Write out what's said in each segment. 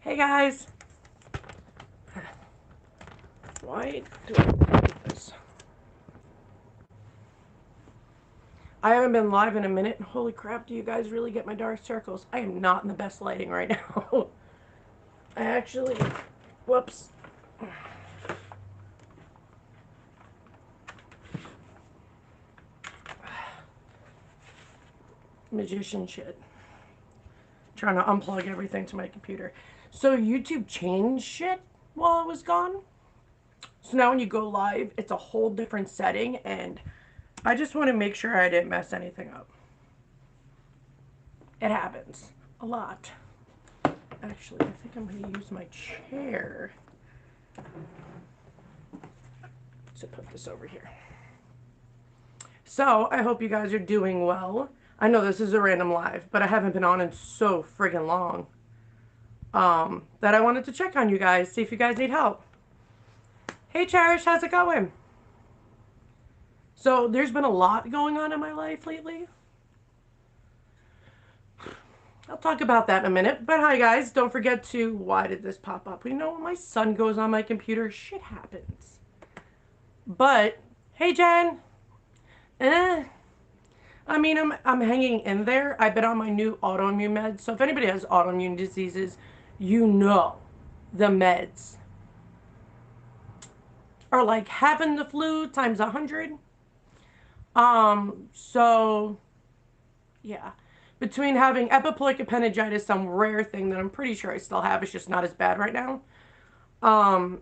Hey guys! Why do I do this? I haven't been live in a minute. Holy crap, do you guys really get my dark circles? I am not in the best lighting right now. I actually... Whoops. Magician shit. Trying to unplug everything to my computer. So YouTube changed shit while it was gone. So now when you go live, it's a whole different setting, and I just want to make sure I didn't mess anything up. It happens a lot. Actually, I think I'm going to use my chair to put this over here. So, I hope you guys are doing well. I know this is a random live, but I haven't been on in so friggin' long that I wanted to check on you guys, see if you guys need help. Hey Cherish, how's it going? So, there's been a lot going on in my life lately. I'll talk about that in a minute. But hi guys, don't forget to, why did this pop up? You know, when my son goes on my computer, shit happens. But, hey Jen. I mean, I'm hanging in there. I've been on my new autoimmune meds. So if anybody has autoimmune diseases, you know the meds are like having the flu times 100. So yeah. Between having epiploic appendicitis, some rare thing that I'm pretty sure I still have, it's just not as bad right now. On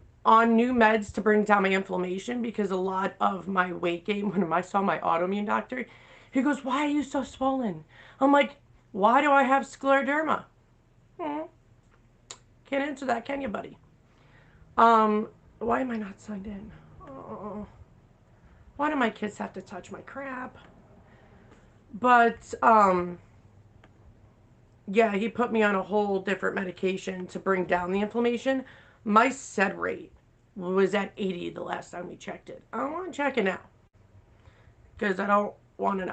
new meds to bring down my inflammation, because a lot of my weight gain, when I saw my autoimmune doctor, he goes, why are you so swollen? I'm like, why do I have scleroderma? Can't answer that, can you, buddy? Why am I not signed in? Oh, why do my kids have to touch my crap? But, yeah, he put me on a whole different medication to bring down the inflammation. My SED rate was at 80 the last time we checked it. I don't want to check it now because I don't want to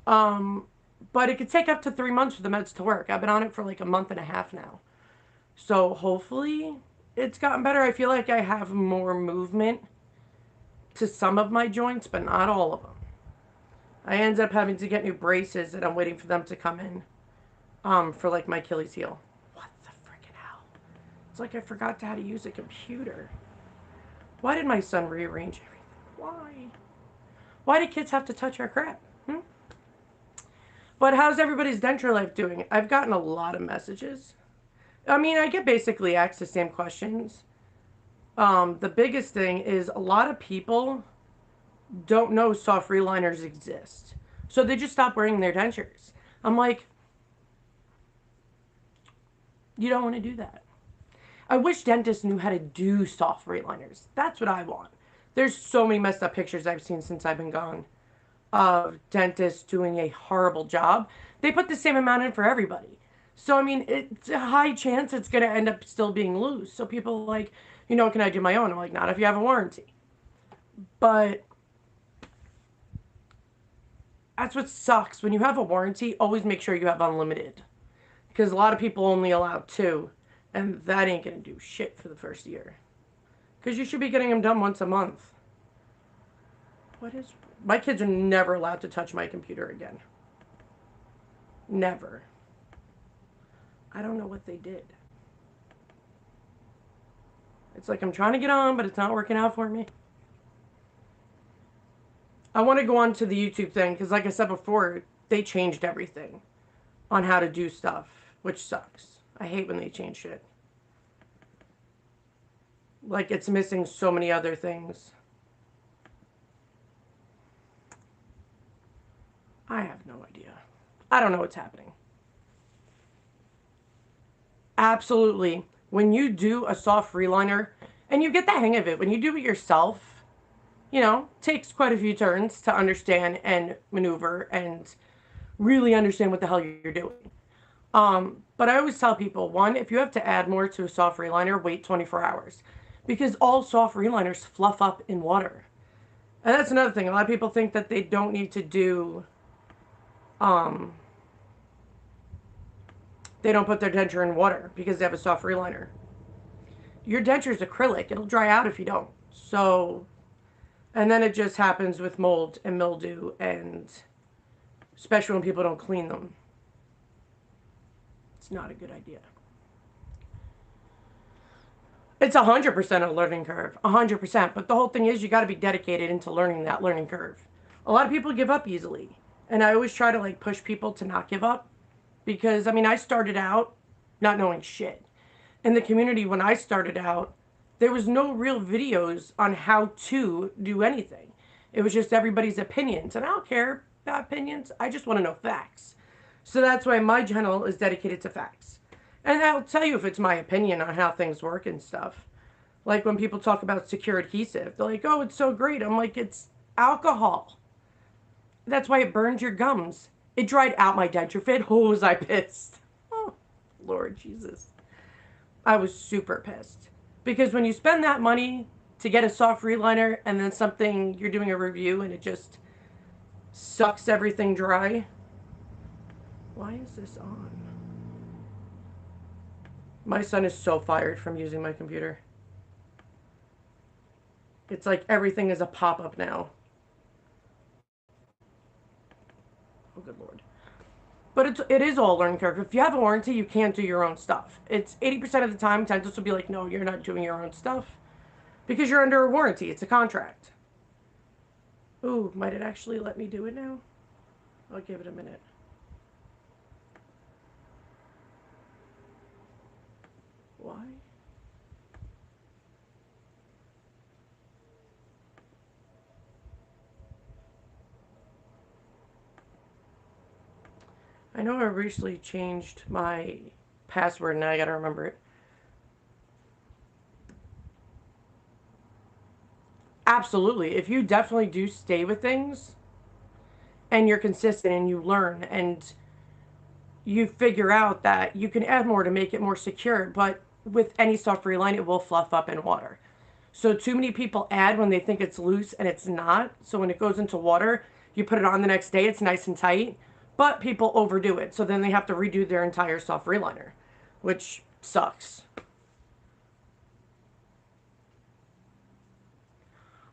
know. But it could take up to 3 months for the meds to work. I've been on it for like a month and a half now. So hopefully it's gotten better. I feel like I have more movement to some of my joints, but not all of them. I ended up having to get new braces and I'm waiting for them to come in for like my Achilles heel. What the freaking hell? It's like I forgot how to use a computer. Why did my son rearrange everything? Why? Why do kids have to touch our crap? But how's everybody's denture life doing? I've gotten a lot of messages. I mean, I get basically asked the same questions. The biggest thing is a lot of people don't know soft reliners exist. So they just stop wearing their dentures. I'm like, you don't want to do that. I wish dentists knew how to do soft reliners. That's what I want. There's so many messed up pictures I've seen since I've been gone of dentists doing a horrible job. They put the same amount in for everybody. So, I mean, it's a high chance it's going to end up still being loose. So people are like, you know, can I do my own? I'm like, not if you have a warranty. But that's what sucks. When you have a warranty, always make sure you have unlimited. Because a lot of people only allow 2. And that ain't going to do shit for the first year. Because you should be getting them done once a month. What is... My kids are never allowed to touch my computer again. Never. I don't know what they did. It's like I'm trying to get on, but it's not working out for me. I want to go on to the YouTube thing, because like I said before, they changed everything on how to do stuff, which sucks. I hate when they change shit. Like, it's missing so many other things. I have no idea. I don't know what's happening. Absolutely. When you do a soft reliner, and you get the hang of it, when you do it yourself, you know, takes quite a few turns to understand and maneuver and really understand what the hell you're doing. But I always tell people, one, if you have to add more to a soft reliner, wait 24 hours. Because all soft reliners fluff up in water. And that's another thing. A lot of people think that they don't need to do they don't put their denture in water because they have a soft reliner. Your denture is acrylic. It'll dry out if you don't. So, and then it just happens with mold and mildew, and especially when people don't clean them. It's not a good idea. It's 100% a learning curve, 100%. But the whole thing is you got to be dedicated into learning that learning curve. A lot of people give up easily. And I always try to like push people to not give up. Because, I mean, I started out not knowing shit. In the community, when I started out, there was no real videos on how to do anything. It was just everybody's opinions. And I don't care about opinions. I just want to know facts. So that's why my channel is dedicated to facts. And I'll tell you if it's my opinion on how things work and stuff. Like when people talk about secure adhesive, they're like, oh, it's so great. I'm like, it's alcohol. That's why it burns your gums. It dried out my denture fit. Oh, was I pissed. Oh, Lord Jesus. I was super pissed. Because when you spend that money to get a soft reliner and then something, you're doing a review and it just sucks everything dry. Why is this on? My son is so fired from using my computer. It's like everything is a pop-up now. Oh, good Lord. But it is all learning curve. If you have a warranty, you can't do your own stuff. It's 80% of the time, dentists will be like, no, you're not doing your own stuff. Because you're under a warranty. It's a contract. Ooh, might it actually let me do it now? I'll give it a minute. Why? I know I recently changed my password, and I gotta remember it. Absolutely. If you definitely do stay with things, and you're consistent, and you learn, and you figure out that you can add more to make it more secure, but with any soft reline, it will fluff up in water. So too many people add when they think it's loose, and it's not. So when it goes into water, you put it on the next day, it's nice and tight. But people overdo it, so then they have to redo their entire soft reliner, which sucks.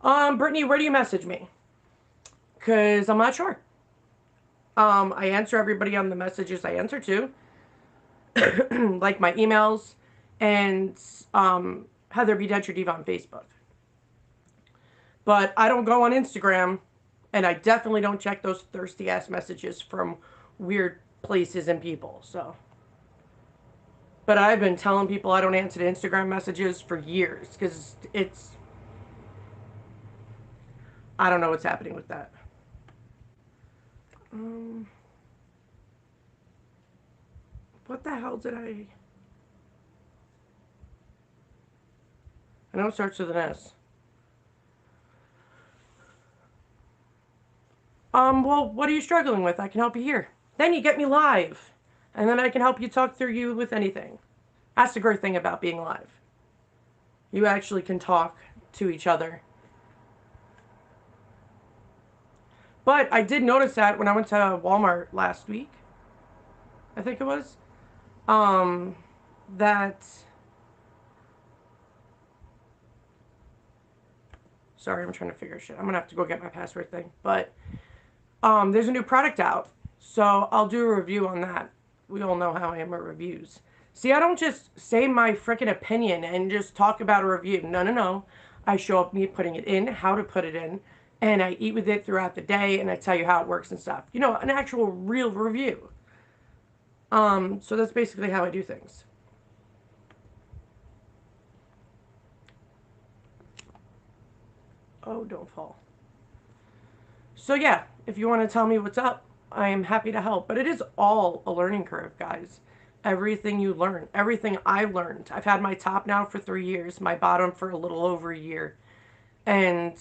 Brittany, where do you message me? Because I'm not sure. I answer everybody on the messages I answer to, like my emails, and Heather B. Denture DiVa on Facebook. But I don't go on Instagram, and I definitely don't check those thirsty-ass messages from weird places and people, so. But I've been telling people I don't answer the Instagram messages for years, because it's... I don't know what's happening with that. What the hell did I know it starts with an S. Well, what are you struggling with? I can help you here. Then you get me live. And then I can help you talk through you with anything. That's the great thing about being live. You actually can talk to each other. But I did notice that when I went to Walmart last week, I think it was, that... Sorry, I'm trying to figure shit. I'm going to have to go get my password thing. But there's a new product out. So I'll do a review on that. We all know how I am at reviews. See, I don't just say my freaking opinion and just talk about a review. No, no, no. I show up me putting it in, how to put it in, and I eat with it throughout the day, and I tell you how it works and stuff. You know, an actual real review. So that's basically how I do things. Oh, don't fall. So yeah, if you want to tell me what's up, I am happy to help. But it is all a learning curve, guys. Everything you learn, everything I learned. I've had my top now for 3 years, my bottom for a little over a year. And,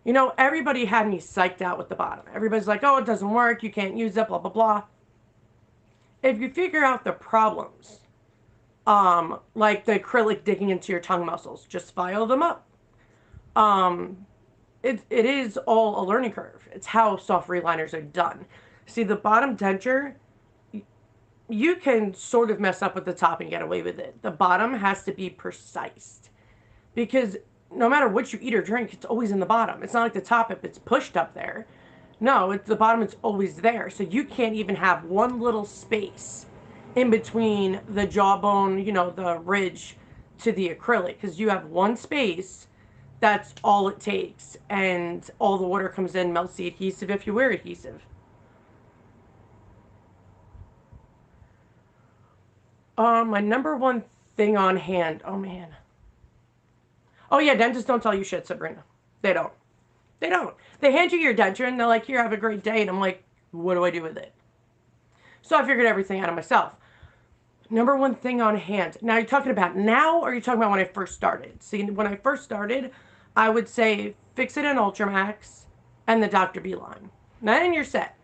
you know, everybody had me psyched out with the bottom. Everybody's like, oh, it doesn't work, you can't use it, blah, blah, blah. If you figure out the problems, like the acrylic digging into your tongue muscles, just file them up. It is all a learning curve. It's how soft reliners are done. See, the bottom denture, you can sort of mess up with the top and get away with it. The bottom has to be precise because no matter what you eat or drink, it's always in the bottom. It's not like the top if it's pushed up there. No, it's the bottom, it's always there. So you can't even have one little space in between the jawbone, you know, the ridge to the acrylic, because you have one space. That's all it takes. And all the water comes in, melts the adhesive if you wear adhesive. My number one thing on hand. Oh, man. Oh, yeah, dentists don't tell you shit, Sabrina. They don't. They don't. They hand you your denture and they're like, here, have a great day. And I'm like, what do I do with it? So I figured everything out of myself. Number one thing on hand. Now, you're talking about now or are you talking about when I first started? See, when I first started, I would say Fix It and Ultramax and the Dr. B line. Then you're set.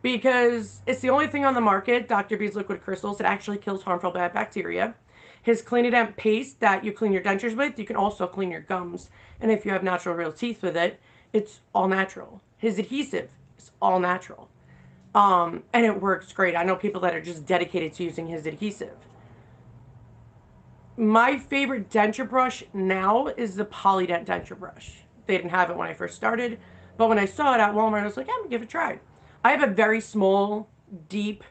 Because it's the only thing on the market, Dr. B's liquid crystals, that actually kills harmful bad bacteria. His Clean-A-Dent paste that you clean your dentures with, you can also clean your gums. And if you have natural real teeth with it, it's all natural. His adhesive is all natural. And it works great. I know people that are just dedicated to using his adhesive. My favorite denture brush now is the Polydent denture brush. They didn't have it when I first started, but when I saw it at Walmart, I was like, I'm gonna give it a try. I have a very small, deep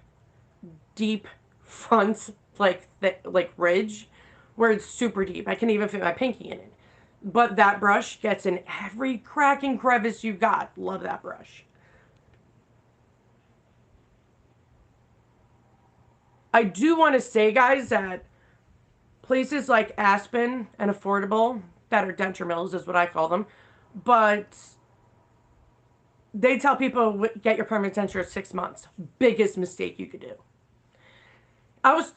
front, like ridge, where it's super deep. I can even fit my pinky in it. But that brush gets in every crack and crevice you got. Love that brush. I do want to say, guys, that places like Aspen and Affordable, that are denture mills is what I call them, but they tell people get your permanent denture at 6 months. Biggest mistake you could do.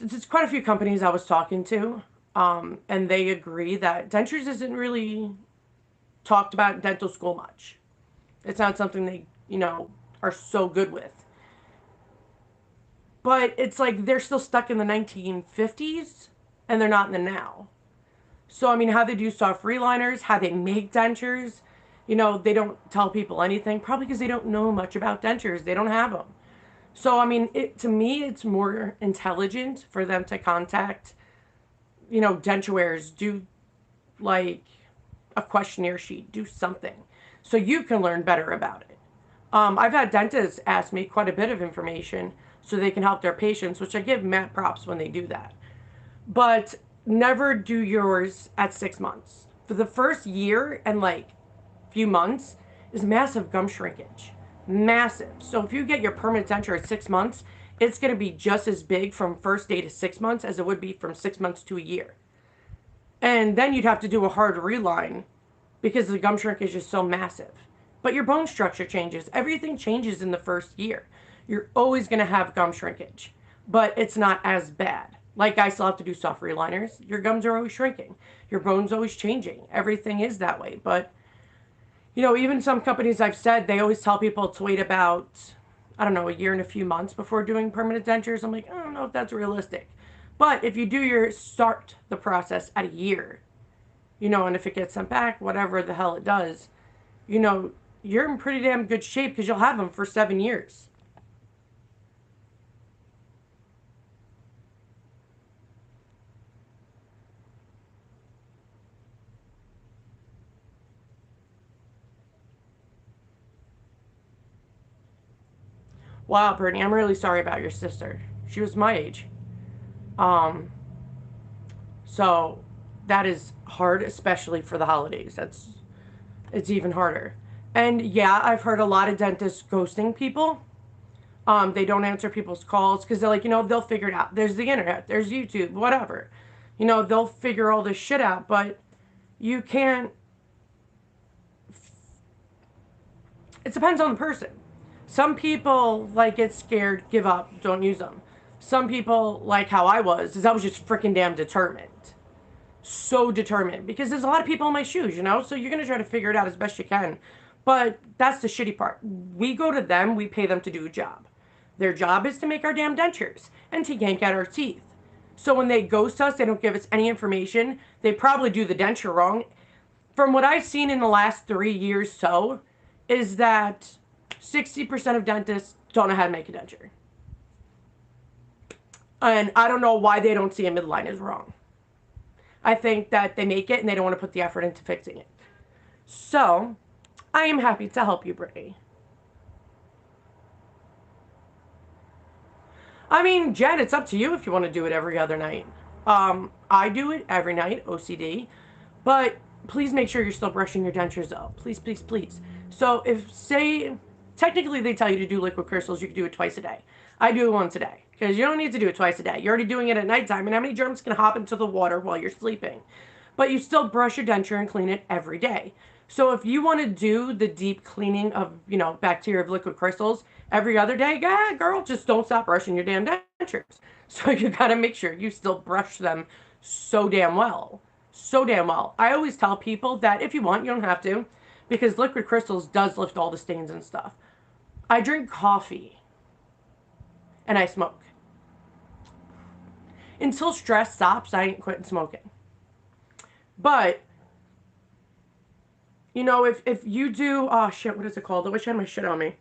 There's quite a few companies I was talking to, and they agree that dentures isn't really talked about in dental school much. It's not something they, are so good with. But it's like they're still stuck in the 1950s and they're not in the now. So, I mean, how they do soft reliners, how they make dentures, they don't tell people anything, probably because they don't know much about dentures. They don't have them. So, I mean, to me, it's more intelligent for them to contact, dentuaries, do like a questionnaire sheet, do something so you can learn better about it. I've had dentists ask me quite a bit of information so they can help their patients, which I give Matt props when they do that. But never do yours at 6 months. For the first year and like few months is massive gum shrinkage. Massive. So if you get your permanent denture at 6 months, it's going to be just as big from first day to 6 months as it would be from 6 months to a year. And then you'd have to do a hard reline because the gum shrinkage is so massive. But your bone structure changes. Everything changes in the first year. You're always going to have gum shrinkage, but it's not as bad. Like I still have to do soft reliners. Your gums are always shrinking. Your bone's always changing. Everything is that way. But, even some companies I've said, they always tell people to wait about, I don't know, a year and a few months before doing permanent dentures. I'm like, I don't know if that's realistic. But if you start the process at a year, and if it gets sent back, whatever the hell it does, you're in pretty damn good shape because you'll have them for 7 years. Wow, Brittany, I'm really sorry about your sister. She was my age. Um, so that is hard, especially for the holidays. It's even harder. And yeah, I've heard a lot of dentists ghosting people. They don't answer people's calls because they're like, they'll figure it out. There's the internet, there's YouTube, whatever. They'll figure all this shit out, but you can't. It depends on the person. Some people get scared, give up, don't use them. Some people, like how I was just freaking damn determined. So determined. Because there's a lot of people in my shoes, so you're going to try to figure it out as best you can. But that's the shitty part. We go to them, we pay them to do a job. Their job is to make our damn dentures and to yank out our teeth. So when they ghost us, they don't give us any information. They probably do the denture wrong. From what I've seen in the last 3 years is that 60% of dentists don't know how to make a denture. And I don't know why they don't see a midline is wrong. I think that they make it and they don't want to put the effort into fixing it. So, I am happy to help you, Brittany. I mean, Jen, it's up to you if you want to do it every other night. I do it every night, OCD, but please make sure you're still brushing your dentures out. Please, please, please. So if, say, technically they tell you to do liquid crystals, you can do it twice a day. I do it once a day because you don't need to do it twice a day. You're already doing it at nighttime, and how many germs can hop into the water while you're sleeping? But you still brush your denture and clean it every day. So if you want to do the deep cleaning of, bacteria of liquid crystals every other day, yeah, girl, just don't stop brushing your damn dentures. So you got to make sure you still brush them so damn well. So damn well. I always tell people that if you want, you don't have to, because liquid crystals does lift all the stains and stuff. I drink coffee and I smoke. Until stress stops, I ain't quitting smoking. But if you do, oh shit, what is it called? I wish I had my shit on me.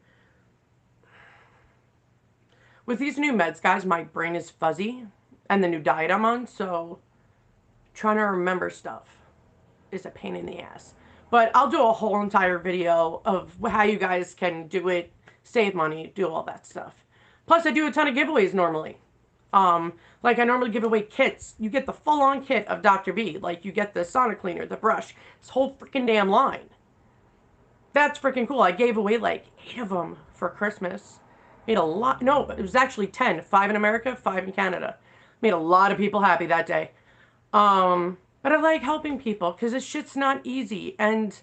With these new meds, guys, my brain is fuzzy, and the new diet I'm on, so trying to remember stuff is a pain in the ass. But I'll do a whole entire video of how you guys can do it, save money, do all that stuff. Plus, I do a ton of giveaways normally. Like I normally give away kits. You get the full-on kit of Dr. B. Like you get the sauna cleaner, the brush, this whole freaking damn line. That's freaking cool. I gave away like 8 of them for Christmas. Made a lot. No, it was actually 10. 5 in America, 5 in Canada. Made a lot of people happy that day. But I like helping people because this shit's not easy. And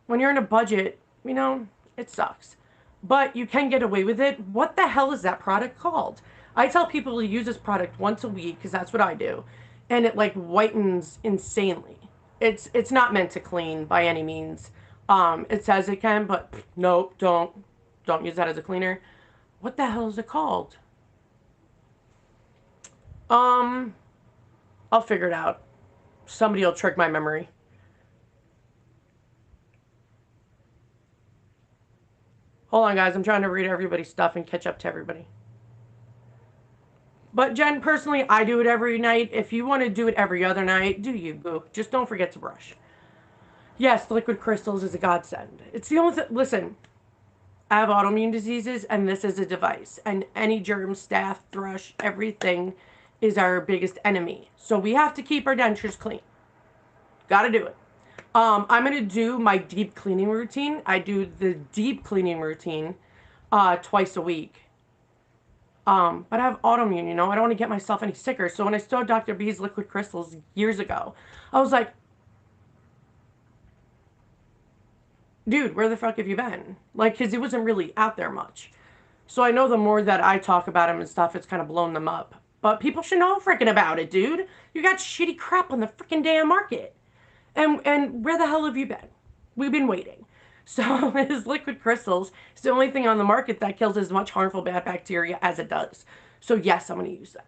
when you're in a budget, it sucks. But you can get away with it. What the hell is that product called? I tell people to use this product once a week because that's what I do. And it like whitens insanely. It's not meant to clean by any means. It says it can, but nope, don't use that as a cleaner. What the hell is it called? I'll figure it out. Somebody will trick my memory. Hold on, guys. I'm trying to read everybody's stuff and catch up to everybody. But Jen, personally, I do it every night. If you want to do it every other night, do you, boo. Just don't forget to brush. Yes, liquid crystals is a godsend. It's the only thing. Listen, I have autoimmune diseases, and this is a device. And any germ, staph, thrush, everything is our biggest enemy. So we have to keep our dentures clean. Gotta do it. I'm going to do my deep cleaning routine. I do the deep cleaning routine twice a week. But I have autoimmune, I don't want to get myself any sicker. So when I saw Dr. B's liquid crystals years ago, I was like, dude, where the fuck have you been? Like, because he wasn't really out there much. So I know the more that I talk about him and stuff, it's kind of blown them up. But people should know freaking about it, dude. You got shitty crap on the freaking damn market. And where the hell have you been? We've been waiting. So his liquid crystals is the only thing on the market that kills as much harmful bad bacteria as it does. So yes, I'm going to use that.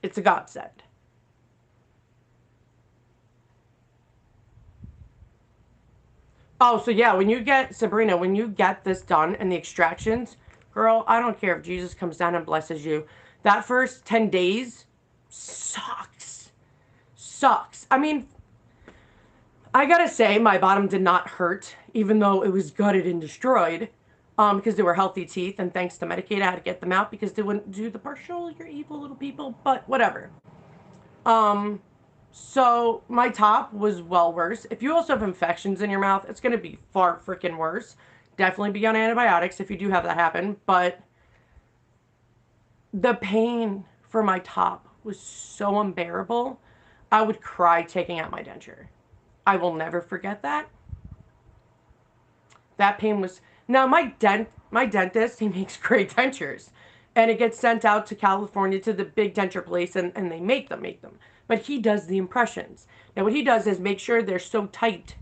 It's a godsend. Oh, so yeah, Sabrina, when you get this done and the extractions, girl, I don't care if Jesus comes down and blesses you. That first 10 days sucks. Sucks. I mean, I gotta say, my bottom did not hurt, even though it was gutted and destroyed, because they were healthy teeth, and thanks to Medicaid, I had to get them out because they wouldn't do the partial, you're evil little people, but whatever. So my top was well worse. If you also have infections in your mouth, it's gonna be far freaking worse. Definitely be on antibiotics if you do have that happen, but the pain for my top was so unbearable, I would cry taking out my denture. I will never forget that. That pain was... Now, my dentist, he makes great dentures. And it gets sent out to California to the big denture place, and they make them. But he does the impressions. Now, what he does is make sure they're so tight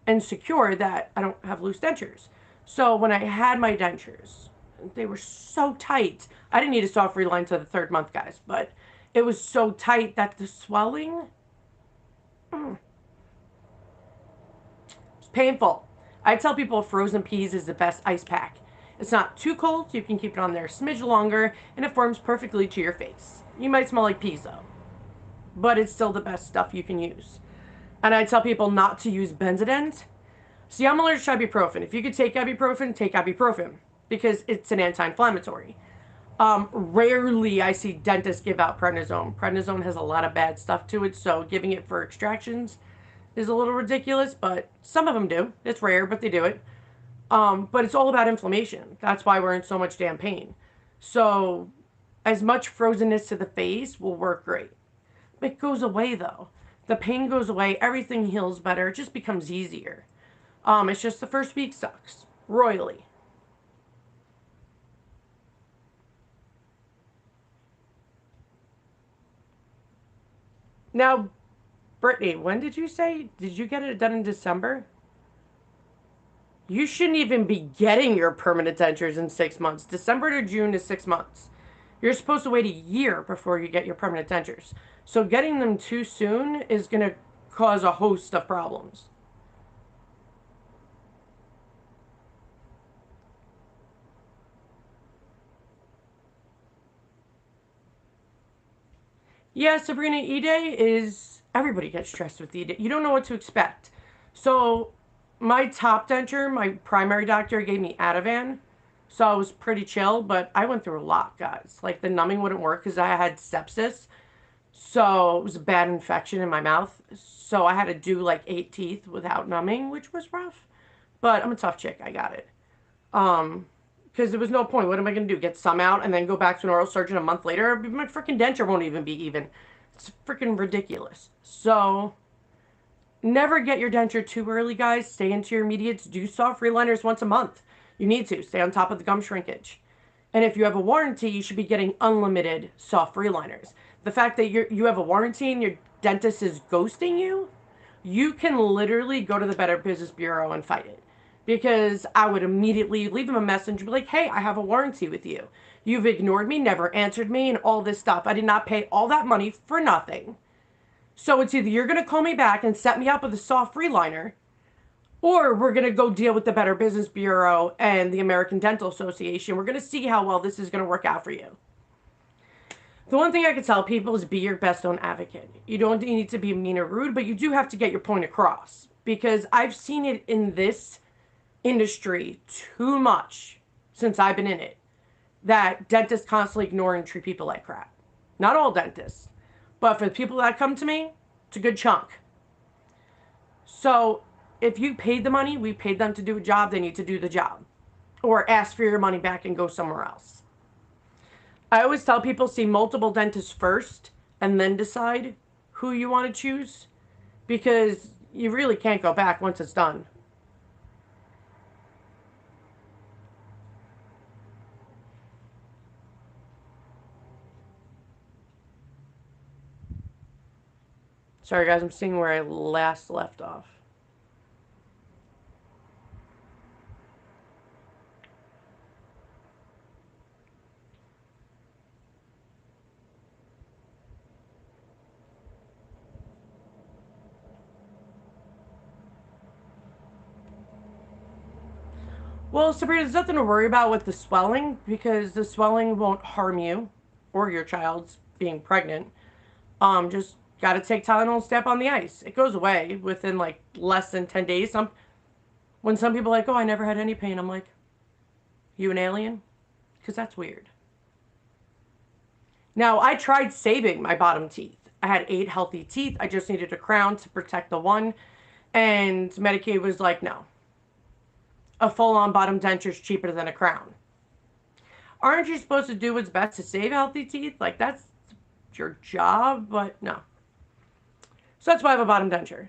and secure that I don't have loose dentures. So when I had my dentures, they were so tight. I didn't need a soft reline to the 3rd month, guys. But it was so tight that the swelling... painful. I tell people frozen peas is the best ice pack. It's not too cold, so you can keep it on there a smidge longer, and it forms perfectly to your face. You might smell like peas though, but it's still the best stuff you can use. And I tell people not to use Benzodent. See, I'm allergic to ibuprofen. If you could take ibuprofen, take ibuprofen because it's an anti-inflammatory. Rarely I see dentists give out prednisone. Prednisone has a lot of bad stuff to it, so giving it for extractions is a little ridiculous, but some of them do. It's rare, but they do it. But it's all about inflammation. That's why we're in so much damn pain. So as much frozenness to the face will work great. It goes away though. The pain goes away, everything heals better, it just becomes easier. It's just the first week sucks. Royally. Now, Brittany, when did you say? Did you get it done in December? You shouldn't even be getting your permanent dentures in 6 months. December to June is 6 months. You're supposed to wait a year before you get your permanent dentures. So getting them too soon is going to cause a host of problems. Yeah, Sabrina, E-Day is, everybody gets stressed with E-Day. You don't know what to expect. So my top denture, my primary doctor gave me Ativan. So I was pretty chill, but I went through a lot, guys. Like the numbing wouldn't work because I had sepsis. So it was a bad infection in my mouth. So I had to do like 8 teeth without numbing, which was rough. But I'm a tough chick. I got it. Because there was no point. What am I going to do? Get some out and then go back to an oral surgeon a month later? My freaking denture won't even be even. It's freaking ridiculous. So never get your denture too early, guys. Stay into your immediates. Do soft reliners once a month. You need to. Stay on top of the gum shrinkage. And if you have a warranty, you should be getting unlimited soft reliners. The fact that you have a warranty and your dentist is ghosting you, you can literally go to the Better Business Bureau and fight it. Because I would immediately leave them a message and be like, hey, I have a warranty with you. You've ignored me, never answered me, and all this stuff. I did not pay all that money for nothing. So it's either you're going to call me back and set me up with a soft reliner, or we're going to go deal with the Better Business Bureau and the American Dental Association. We're going to see how well this is going to work out for you. The one thing I can tell people is be your best own advocate. You don't need to be mean or rude, but you do have to get your point across. Because I've seen it in this industry too much since I've been in it, that dentists constantly ignore and treat people like crap. Not all dentists, but for the people that come to me, it's a good chunk. So if you paid the money, we paid them to do a job, they need to do the job. Or ask for your money back and go somewhere else. I always tell people see multiple dentists first and then decide who you want to choose, because you really can't go back once it's done. Sorry guys, I'm seeing where I last left off. Well, Sabrina, there's nothing to worry about with the swelling because the swelling won't harm you or your child's being pregnant. Just gotta take Tylenol and step on the ice. It goes away within like less than 10 days. When some people are like, oh, I never had any pain, I'm like, you an alien? Because that's weird. Now, I tried saving my bottom teeth. I had 8 healthy teeth. I just needed a crown to protect the one. And Medicaid was like, no. A full-on bottom denture is cheaper than a crown. Aren't you supposed to do what's best to save healthy teeth? Like, that's your job, but no. So that's why I have a bottom denture.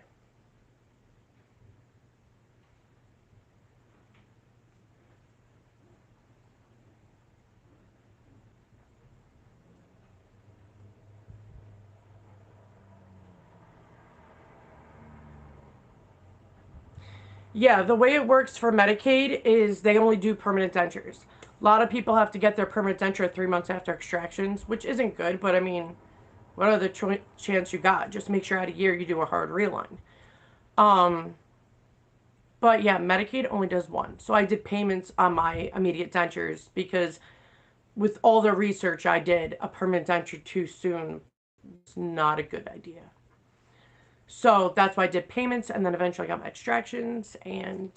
Yeah, the way it works for Medicaid is they only do permanent dentures. A lot of people have to get their permanent denture 3 months after extractions, which isn't good, but I mean, what other chance you got? Just make sure out a year you do a hard reline. Um, But yeah, Medicaid only does one. So I did payments on my immediate dentures because with all the research I did, a permanent denture too soon is not a good idea. So that's why I did payments and then eventually I got my extractions. And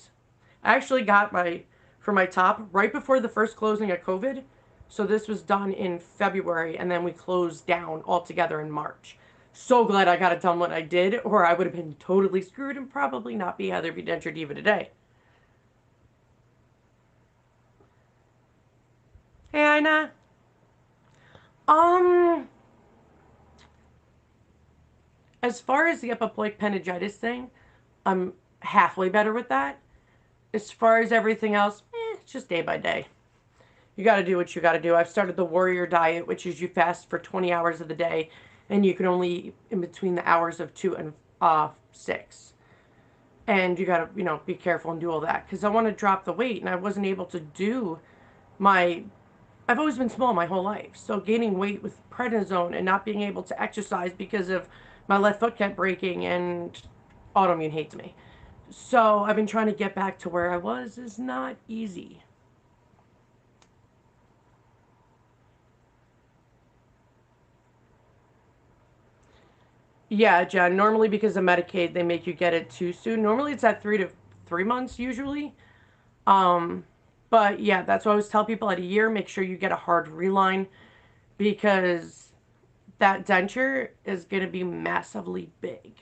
I actually got for my top right before the first closing of COVID. So this was done in February and then we closed down altogether in March. So glad I got it done when I did, or I would have been totally screwed and probably not be Heather V. Denture Diva today. Hey, Ina. Um, as far as the epiploic meningitis thing, I'm halfway better with that. As far as everything else, it's just day by day. You got to do what you got to do. I've started the warrior diet, which is you fast for 20 hours of the day, and you can only eat in between the hours of 2 and 6. And you got to, be careful and do all that. Because I want to drop the weight, and I wasn't able to do my... I've always been small my whole life. So gaining weight with prednisone and not being able to exercise because of my left foot kept breaking and autoimmune hates me. So I've been trying to get back to where I was is not easy. Yeah, Jen. Normally, because of Medicaid, they make you get it too soon. Normally, it's at 3 to 3 months usually. Um, but yeah, that's what I always tell people at a year. Make sure you get a hard reline because that denture is going to be massively big.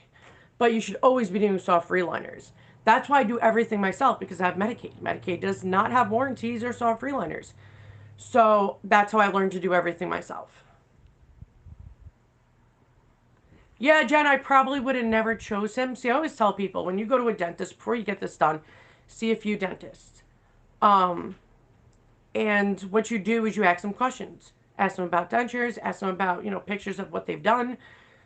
But you should always be doing soft reliners. That's why I do everything myself because I have Medicaid. Medicaid does not have warranties or soft reliners. So that's how I learned to do everything myself. Yeah, Jen, I probably would have never chose him. See, I always tell people when you go to a dentist before you get this done, see a few dentists. Um, and what you do is you ask them questions. Ask them about dentures, ask them about, pictures of what they've done,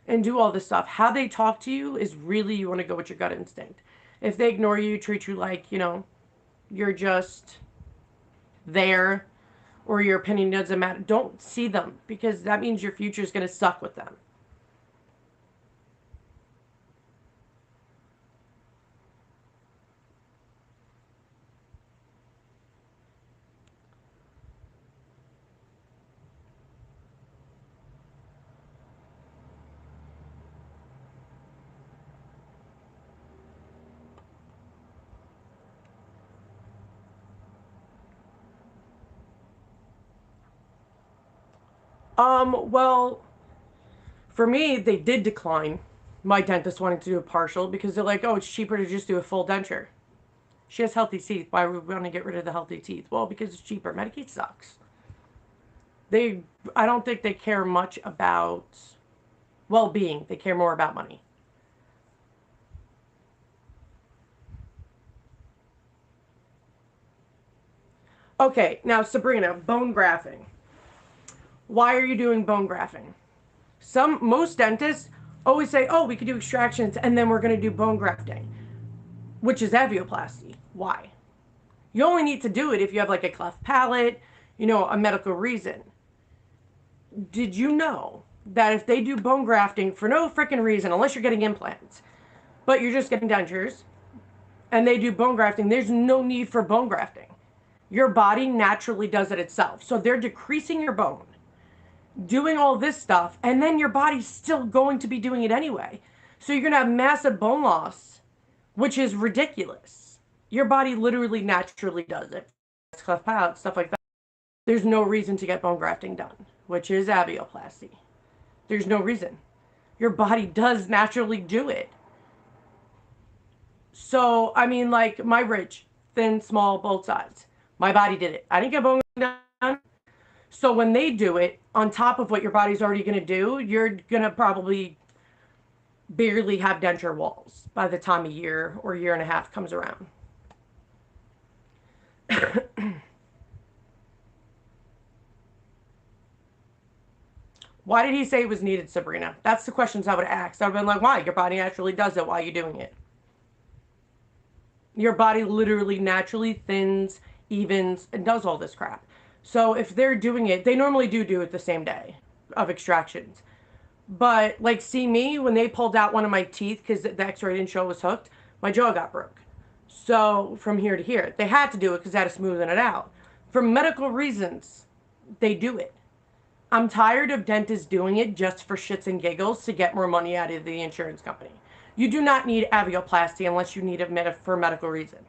and do all this stuff. How they talk to you is really you want to go with your gut instinct. If they ignore you, treat you like, you're just there or your opinion doesn't matter, don't see them because that means your future is going to suck with them. Well, for me, they did decline. My dentist wanting to do a partial because they're like, oh, it's cheaper to just do a full denture. She has healthy teeth. Why would we want to get rid of the healthy teeth? Well, because it's cheaper. Medicaid sucks. They, I don't think they care much about well-being. They care more about money. Okay, now Sabrina, bone grafting. Why are you doing bone grafting? Most dentists always say, oh, we could do extractions and then we're going to do bone grafting, which is avioplasty. Why? You only need to do it if you have like a cleft palate, a medical reason. Did you know that if they do bone grafting for no freaking reason, unless you're getting implants, but you're just getting dentures, and they do bone grafting, there's no need for bone grafting. Your body naturally does it itself. So they're decreasing your bone, doing all this stuff, and then your body's still going to be doing it anyway. So you're going to have massive bone loss, which is ridiculous. Your body literally naturally does it. Cleft palate, stuff like that. There's no reason to get bone grafting done, which is avioplasty. There's no reason. Your body does naturally do it. So, I mean, like my ridge, thin, small, both sides. My body did it. I didn't get bone done. So when they do it, on top of what your body's already going to do, you're going to probably barely have denture walls by the time a year or year and a half comes around. Why did he say it was needed, Sabrina? That's the questions I would have asked. I would have been like, why? Your body naturally does it. Why are you doing it? Your body literally naturally thins, evens, and does all this crap. So if they're doing it, they normally do it the same day of extractions. But like, see me, when they pulled out one of my teeth because the x-ray didn't show it was hooked, my jaw got broke. So from here to here, they had to do it because they had to smoothen it out. For medical reasons, they do it. I'm tired of dentists doing it just for shits and giggles to get more money out of the insurance company. You do not need avioplasty unless you need it for a medical reason.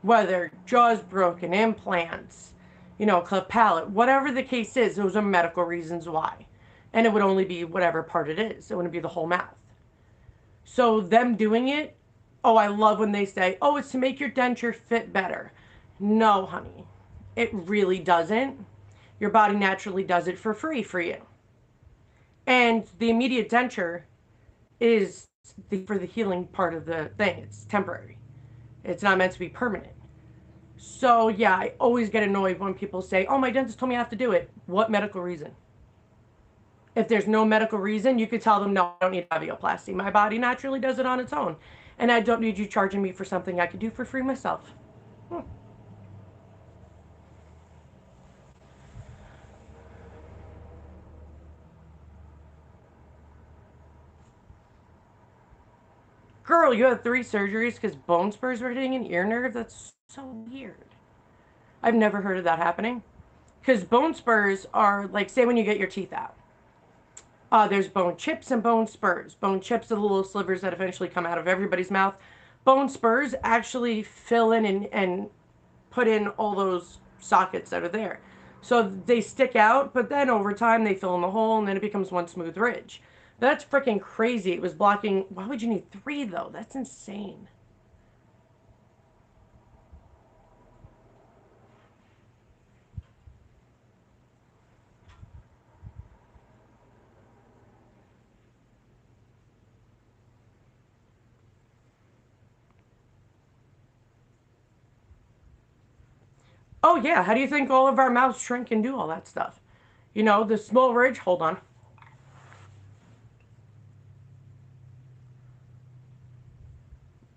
Whether jaws broken, implants, cleft palate, whatever the case is, those are medical reasons why. And it would only be whatever part it is. It wouldn't be the whole mouth. So them doing it, oh, I love when they say, oh, it's to make your denture fit better. No, honey, it really doesn't. Your body naturally does it for free for you. And the immediate denture is for the healing part of the thing. It's temporary. It's not meant to be permanent. So yeah, I always get annoyed when people say, oh, my dentist told me I have to do it. What medical reason? If there's no medical reason, you could tell them, no, I don't need avioplasty. My body naturally does it on its own. And I don't need you charging me for something I could do for free myself. Girl, you had 3 surgeries because bone spurs were hitting an ear nerve? That's so weird. I've never heard of that happening. Because bone spurs are like, say when you get your teeth out. There's bone chips and bone spurs. Bone chips are the little slivers that eventually come out of everybody's mouth. Bone spurs actually fill in and put in all those sockets that are there. So they stick out, but then over time they fill in the hole and then it becomes one smooth ridge. That's freaking crazy. It was blocking. Why would you need 3 though? That's insane. Oh yeah, how do you think all of our mouths shrink and do all that stuff? The small ridge, hold on.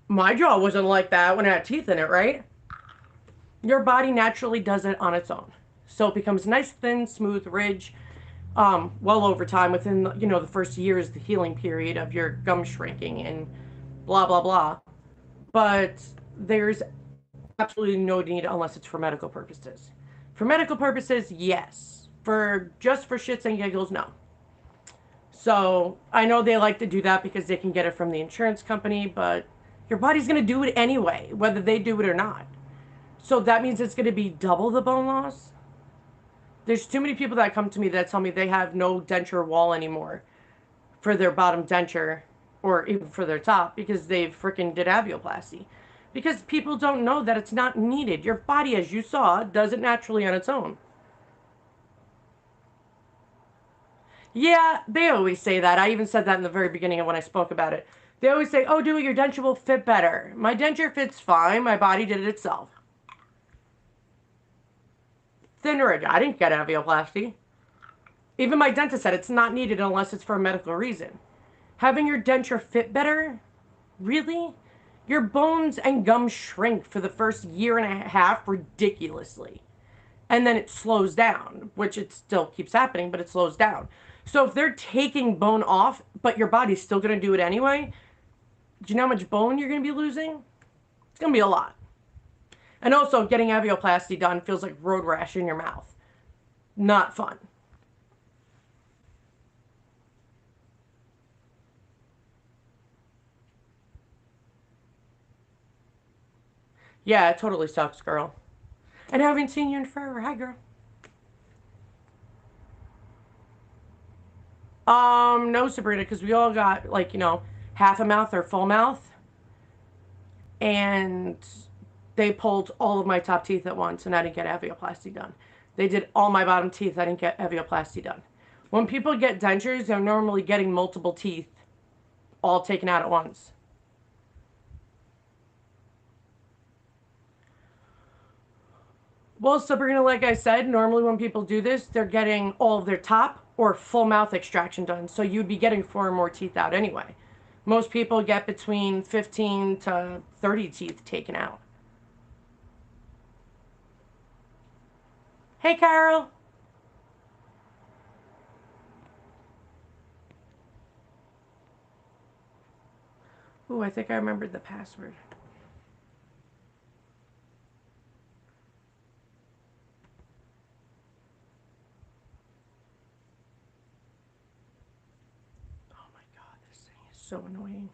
My jaw wasn't like that when I had teeth in it, right? Your body naturally does it on its own. So it becomes nice, thin, smooth ridge. Well over time, within the first year is the healing period of your gum shrinking and blah blah blah. But there's absolutely no need unless it's for medical purposes. For medical purposes, yes. For just for shits and giggles, no. So I know they like to do that because they can get it from the insurance company, but your body's gonna do it anyway, whether they do it or not. So that means it's gonna be double the bone loss. There's too many people that come to me that tell me they have no denture wall anymore for their bottom denture or even for their top because they freaking did avioplasty. Because people don't know that it's not needed. Your body, as you saw, does it naturally on its own. Yeah, they always say that. I even said that in the very beginning of when I spoke about it. They always say, oh, do it, your denture will fit better. My denture fits fine. My body did it itself. Thinner, I didn't get avioplasty. Even my dentist said it's not needed unless it's for a medical reason. Having your denture fit better? Really? Your bones and gums shrink for the first year and a half ridiculously. And then it slows down, which it still keeps happening, but it slows down. So if they're taking bone off, but your body's still going to do it anyway, do you know how much bone you're going to be losing? It's going to be a lot. And also, getting avioplasty done feels like road rash in your mouth. Not fun. Yeah, it totally sucks, girl. And I haven't seen you in forever. Hi, girl. No, Sabrina, because we all got, like, half a mouth or full mouth. And they pulled all of my top teeth at once, and I didn't get avioplasty done. They did all my bottom teeth. I didn't get avioplasty done. When people get dentures, they're normally getting multiple teeth all taken out at once. Well, Sabrina, like I said, normally when people do this, they're getting all of their top or full mouth extraction done. So you'd be getting 4 or more teeth out anyway. Most people get between 15 to 30 teeth taken out. Hey, Carol. Ooh, I think I remembered the password. Oh my god, this thing is so annoying.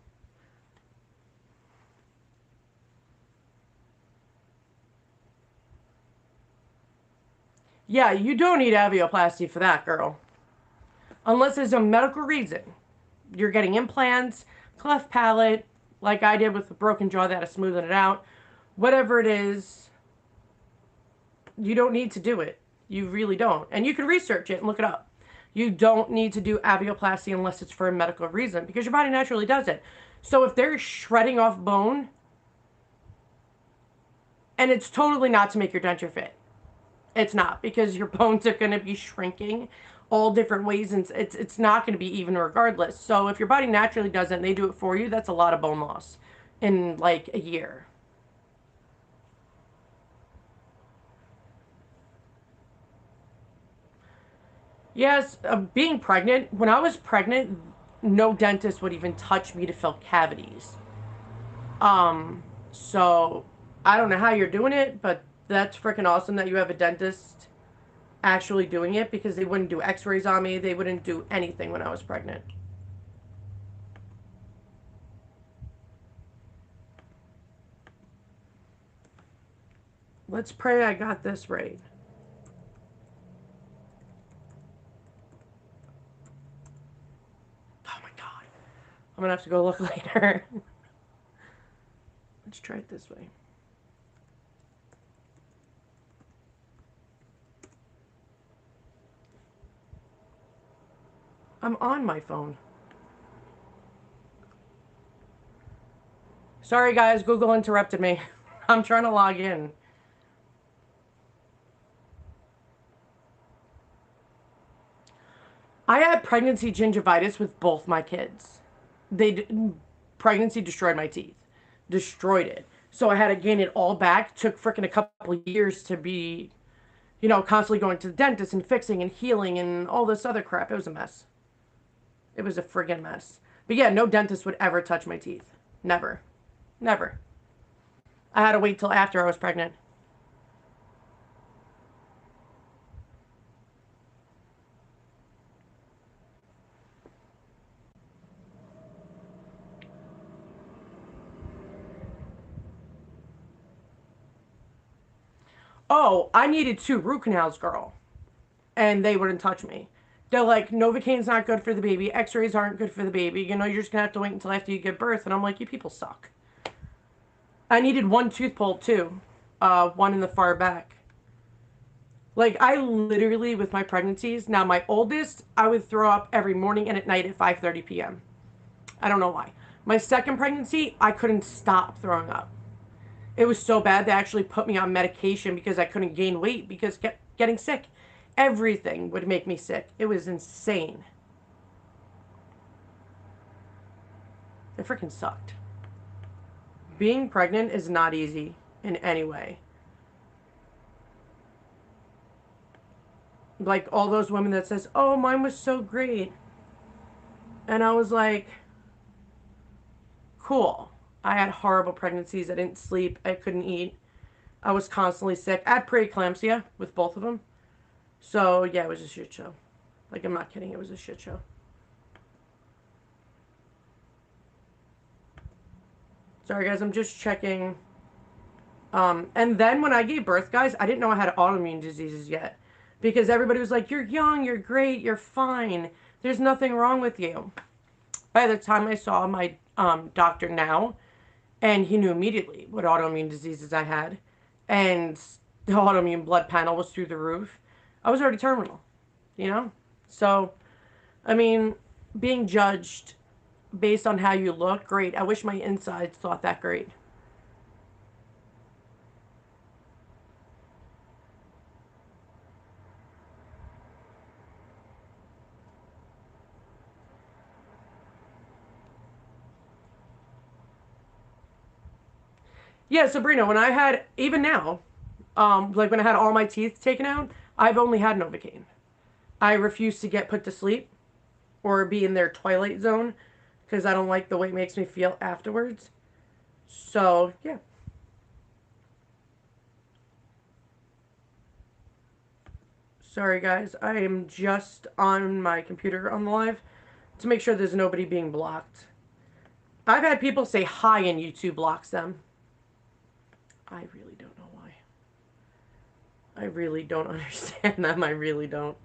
Yeah, you don't need avioplasty for that, girl. Unless there's a medical reason. You're getting implants, cleft palate, like I did with the broken jaw, that is smoothing it out. Whatever it is, you don't need to do it. You really don't. And you can research it and look it up. You don't need to do avioplasty unless it's for a medical reason because your body naturally does it. So if they're shredding off bone, and it's totally not to make your denture fit. It's not, because your bones are going to be shrinking all different ways, and it's not going to be even regardless. So if your body naturally does it and they do it for you, that's a lot of bone loss in like a year. Yes, being pregnant, when I was pregnant, no dentist would even touch me to fill cavities. So I don't know how you're doing it, but that's freaking awesome that you have a dentist actually doing it, because they wouldn't do x-rays on me. They wouldn't do anything when I was pregnant. Let's pray I got this right. Oh my god. I'm gonna have to go look later. Let's try it this way. I'm on my phone. Sorry guys, Google interrupted me. I'm trying to log in. I had pregnancy gingivitis with both my kids. They pregnancy destroyed my teeth. Destroyed it. So I had to gain it all back. Took freaking a couple of years to be, constantly going to the dentist and fixing and healing and all this other crap. It was a mess. It was a friggin' mess. But yeah, no dentist would ever touch my teeth. Never. Never. I had to wait till after I was pregnant. Oh, I needed 2 root canals, girl. And they wouldn't touch me. They're like, Novocaine's not good for the baby. X-rays aren't good for the baby. You're just going to have to wait until after you give birth. And I'm like, you people suck. I needed 1 tooth pulled, too. One in the far back. Like, I literally, with my pregnancies, now my oldest, I would throw up every morning and at night at 5:30 p.m. I don't know why. My second pregnancy, I couldn't stop throwing up. It was so bad they actually put me on medication because I couldn't gain weight because kept getting sick. Everything would make me sick. It was insane. It freaking sucked. Being pregnant is not easy in any way. Like all those women that says, "Oh, mine was so great." And I was like, "Cool." I had horrible pregnancies. I didn't sleep. I couldn't eat. I was constantly sick. I had preeclampsia with both of them. So, yeah, it was a shit show. Like, I'm not kidding. It was a shit show. Sorry, guys. I'm just checking. And then when I gave birth, guys, I didn't know I had autoimmune diseases yet. Because everybody was like, you're young, you're great, you're fine. There's nothing wrong with you. By the time I saw my doctor now, and he knew immediately what autoimmune diseases I had, and the autoimmune blood panel was through the roof, I was already terminal, you know? So, I mean, being judged based on how you look, great. I wish my insides thought that great. Yeah, Sabrina, when I had, even now, like when I had all my teeth taken out, I've only had Novocaine. I refuse to get put to sleep or be in their twilight zone because I don't like the way it makes me feel afterwards. So, yeah. Sorry, guys. I am just on my computer on the live to make sure there's nobody being blocked. I've had people say hi and YouTube blocks them. I really don't know why. I really don't understand them. I really don't.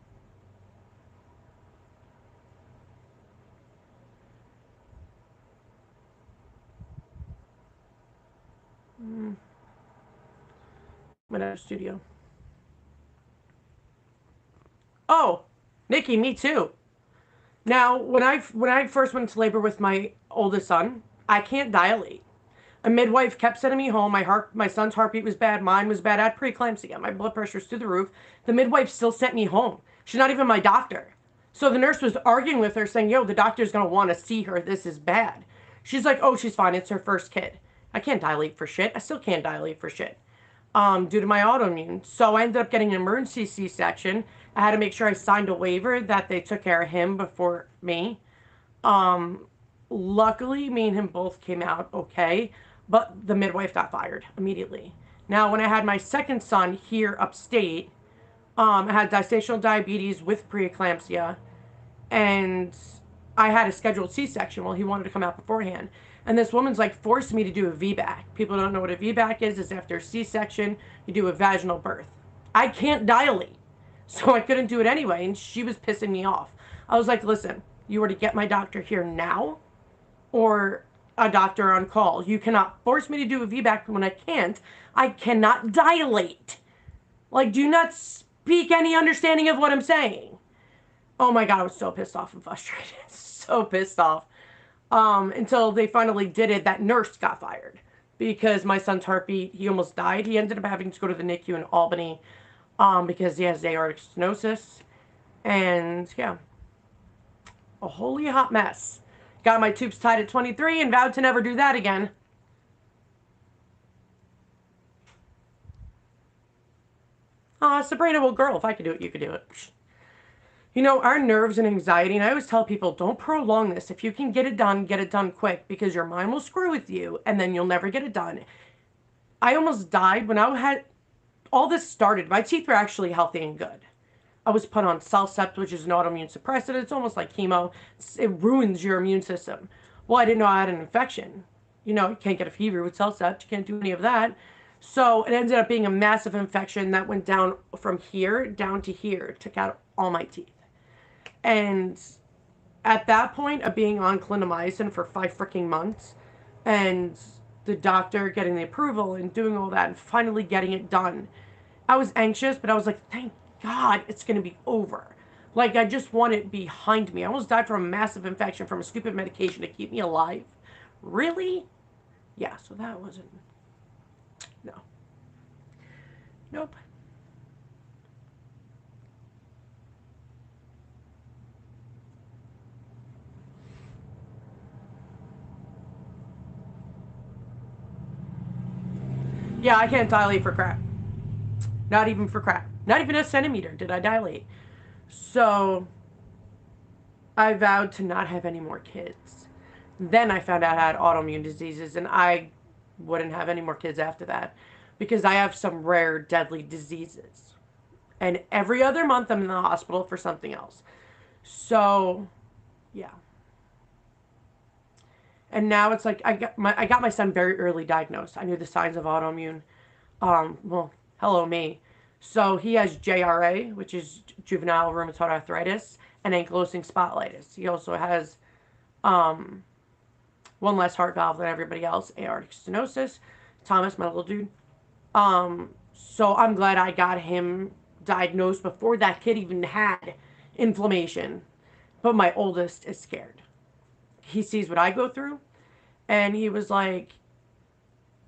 Whatever, studio. Oh, Nikki, me too. Now, when I first went into labor with my oldest son, I can't dilate. A midwife kept sending me home. My son's heartbeat was bad. Mine was bad. I had preeclampsia. My blood pressure's through the roof. The midwife still sent me home. She's not even my doctor. So the nurse was arguing with her, saying, "Yo, the doctor's gonna want to see her. This is bad." She's like, "Oh, she's fine. It's her first kid." I can't dilate for shit. I still can't dilate for shit. Due to my autoimmune. So I ended up getting an emergency C-section. I had to make sure I signed a waiver that they took care of him before me. Um, Luckily, me and him both came out okay, but the midwife got fired immediately. Now, when I had my second son here upstate, I had gestational diabetes with preeclampsia, and I had a scheduled C-section. Well, he wanted to come out beforehand. And this woman's like forced me to do a VBAC. People don't know what a VBAC is. It's after a C-section, you do a vaginal birth. I can't dilate. So I couldn't do it anyway, and she was pissing me off. I was like, listen, you were to get my doctor here now or a doctor on call. You cannot force me to do a VBAC when I can't. I cannot dilate. Like, do not speak any understanding of what I'm saying. Oh my God, I was so pissed off and frustrated. So pissed off. Until they finally did it, that nurse got fired because my son's heartbeat, he almost died. He ended up having to go to the NICU in Albany because he has aortic stenosis. And yeah, a holy hot mess. Got my tubes tied at 23 and vowed to never do that again. Sabrina, well, girl, if I could do it, you could do it. You know, our nerves and anxiety, and I always tell people, don't prolong this. If you can get it done quick, because your mind will screw with you, and then you'll never get it done. I almost died when I had, all this started. My teeth were actually healthy and good. I was put on Cellcept, which is an autoimmune suppressant. It's almost like chemo. It ruins your immune system. Well, I didn't know I had an infection. You know, you can't get a fever with Cellcept. You can't do any of that. So it ended up being a massive infection that went down from here down to here. Took out all my teeth. And at that point of being on clindamycin for 5 freaking months and the doctor getting the approval and doing all that and finally getting it done, I was anxious, but I was like, thank God it's going to be over. Like, I just want it behind me. I almost died from a massive infection from a stupid medication to keep me alive. Really? Yeah, so that wasn't... No. Nope. Yeah, I can't dilate for crap. Not even for crap. Not even a centimeter did I dilate. So I vowed to not have any more kids. Then I found out I had autoimmune diseases, and I wouldn't have any more kids after that because I have some rare, deadly diseases. And every other month I'm in the hospital for something else. So, yeah. And now it's like I got my son very early diagnosed. I knew the signs of autoimmune. Well, hello me. So he has JRA, which is juvenile rheumatoid arthritis, and ankylosing spondylitis. He also has one less heart valve than everybody else, aortic stenosis. Thomas, my little dude. So I'm glad I got him diagnosed before that kid even had inflammation. But my oldest is scared. He sees what I go through, and he was like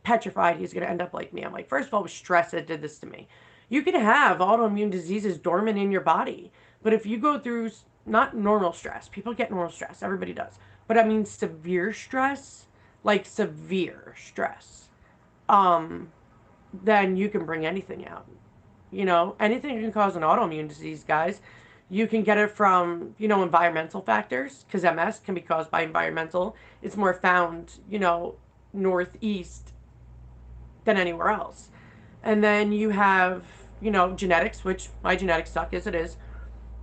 petrified he's going to end up like me. I'm like, first of all, it was stress that did this to me. You can have autoimmune diseases dormant in your body, but if you go through not normal stress, people get normal stress, everybody does, but I mean severe stress, like severe stress, then you can bring anything out. You know, anything can cause an autoimmune disease, guys. You can get it from, environmental factors, because MS can be caused by environmental. It's more found, northeast than anywhere else. And then you have, genetics, which my genetics suck as it is.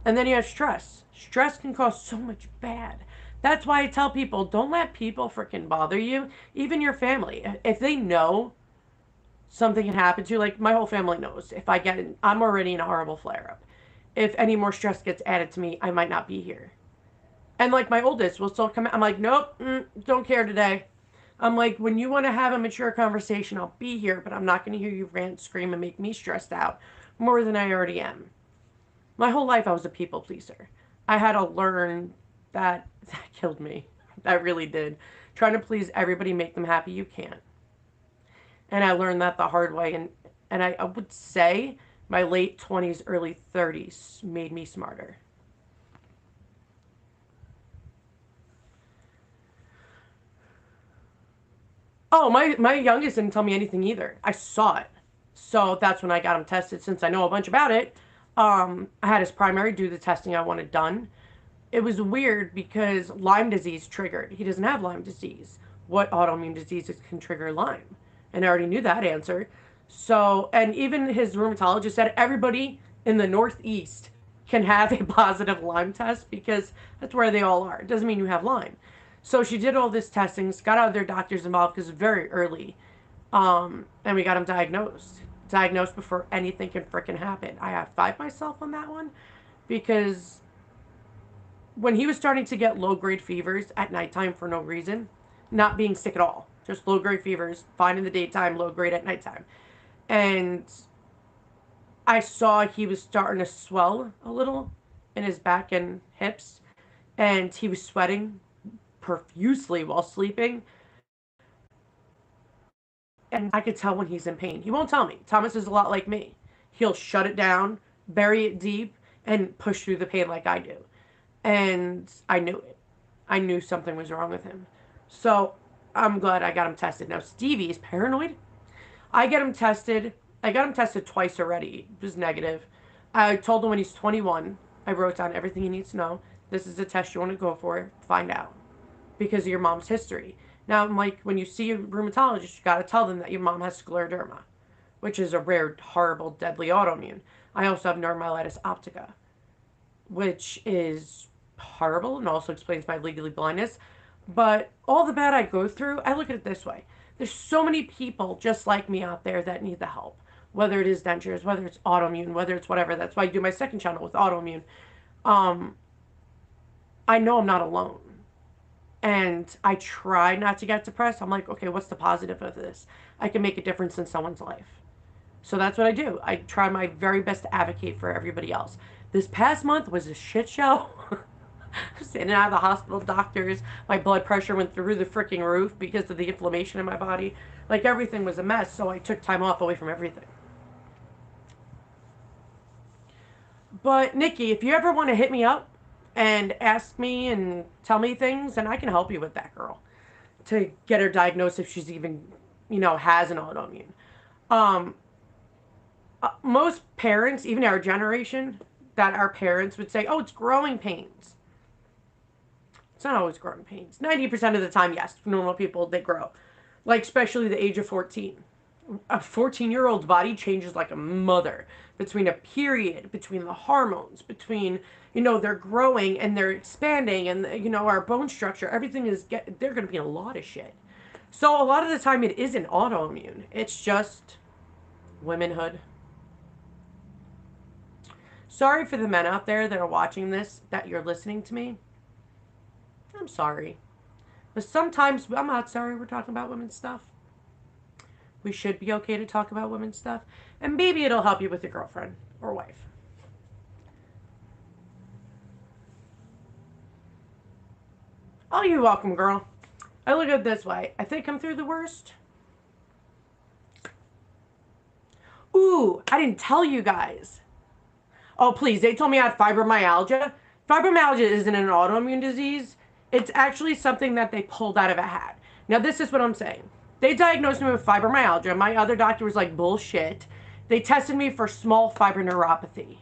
And then you have stress. Stress can cause so much bad. That's why I tell people, don't let people freaking bother you, even your family. If they know something can happen to you, like my whole family knows, if I'm already in a horrible flare up. If any more stress gets added to me, I might not be here. And like my oldest will still come out. I'm like, nope, don't care today. I'm like, when you want to have a mature conversation, I'll be here, but I'm not going to hear you rant, scream, and make me stressed out more than I already am. My whole life, I was a people pleaser. I had to learn that killed me. That really did. Trying to please everybody, make them happy, you can't. And I learned that the hard way. And I would say my late 20s, early 30s made me smarter. Oh, my youngest didn't tell me anything either. I saw it. So that's when I got him tested. Since I know a bunch about it, I had his primary do the testing I wanted done. It was weird because Lyme disease triggered. He doesn't have Lyme disease. What autoimmune diseases can trigger Lyme? And I already knew that answer. So, and even his rheumatologist said everybody in the Northeast can have a positive Lyme test because that's where they all are. It doesn't mean you have Lyme. So she did all this testing, got other doctors involved because it's very early. And we got him diagnosed. Diagnosed before anything can fricking happen. I have five myself on that one because when he was starting to get low grade fevers at nighttime for no reason, not being sick at all, just low grade fevers, fine in the daytime, low grade at nighttime. And I saw he was starting to swell a little in his back and hips, and he was sweating profusely while sleeping. And I could tell when he's in pain. He won't tell me. Thomas is a lot like me. He'll shut it down, bury it deep, and push through the pain like I do. And I knew it. I knew something was wrong with him. So I'm glad I got him tested. Now Stevie is paranoid. I get him tested. I got him tested twice already. It was negative. I told him when he's 21, I wrote down everything he needs to know. This is a test you want to go for. Find out. Because of your mom's history. Now, I'm like, when you see a rheumatologist, you got to tell them that your mom has scleroderma, which is a rare, horrible, deadly autoimmune. I also have neuromyelitis optica, which is horrible and also explains my legally blindness. But all the bad I go through, I look at it this way. There's so many people just like me out there that need the help, whether it is dentures, whether it's autoimmune, whether it's whatever. That's why I do my second channel with autoimmune. I know I'm not alone. And I try not to get depressed. I'm like, okay, what's the positive of this? I can make a difference in someone's life. So that's what I do. I try my very best to advocate for everybody else. This past month was a shit show. I was in and out of the hospital, doctors. My blood pressure went through the freaking roof because of the inflammation in my body. Like, everything was a mess, so I took time off away from everything. But, Nikki, if you ever want to hit me up and ask me and tell me things, and I can help you with that girl to get her diagnosed if she's even, has an autoimmune. Um, Most parents, even our generation, that our parents would say, oh, it's growing pains. It's not always growing pains. 90% of the time, yes, for normal people, they grow. Like, especially the age of 14. A 14-year-old's body changes like a mother between a period, between the hormones, between, they're growing and they're expanding and, our bone structure, everything they're going to be in a lot of shit. So a lot of the time it isn't autoimmune. It's just womanhood. Sorry for the men out there that are watching this, that you're listening to me. I'm sorry. But sometimes, I'm not sorry we're talking about women's stuff. We should be okay to talk about women's stuff. And maybe it'll help you with your girlfriend or wife. Oh, you're welcome, girl. I look at it this way. I think I'm through the worst. Ooh, I didn't tell you guys. Oh, please. They told me I had fibromyalgia. Fibromyalgia isn't an autoimmune disease. It's actually something that they pulled out of a hat. Now, this is what I'm saying. They diagnosed me with fibromyalgia. My other doctor was like, bullshit. They tested me for small fiber neuropathy,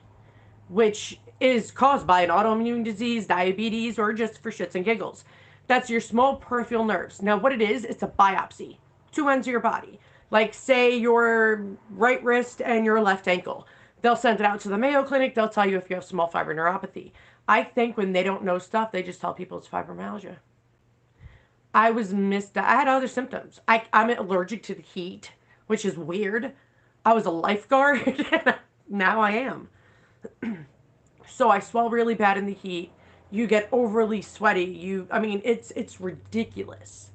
which is caused by an autoimmune disease, diabetes, or just for shits and giggles. That's your small peripheral nerves. Now, what it is, it's a biopsy, two ends of your body. Like, say, your right wrist and your left ankle. They'll send it out to the Mayo Clinic. They'll tell you if you have small fiber neuropathy. I think when they don't know stuff, they just tell people it's fibromyalgia. I had other symptoms. I'm allergic to the heat, which is weird. I was a lifeguard. Now I am. So I swell really bad in the heat. You get overly sweaty. It's ridiculous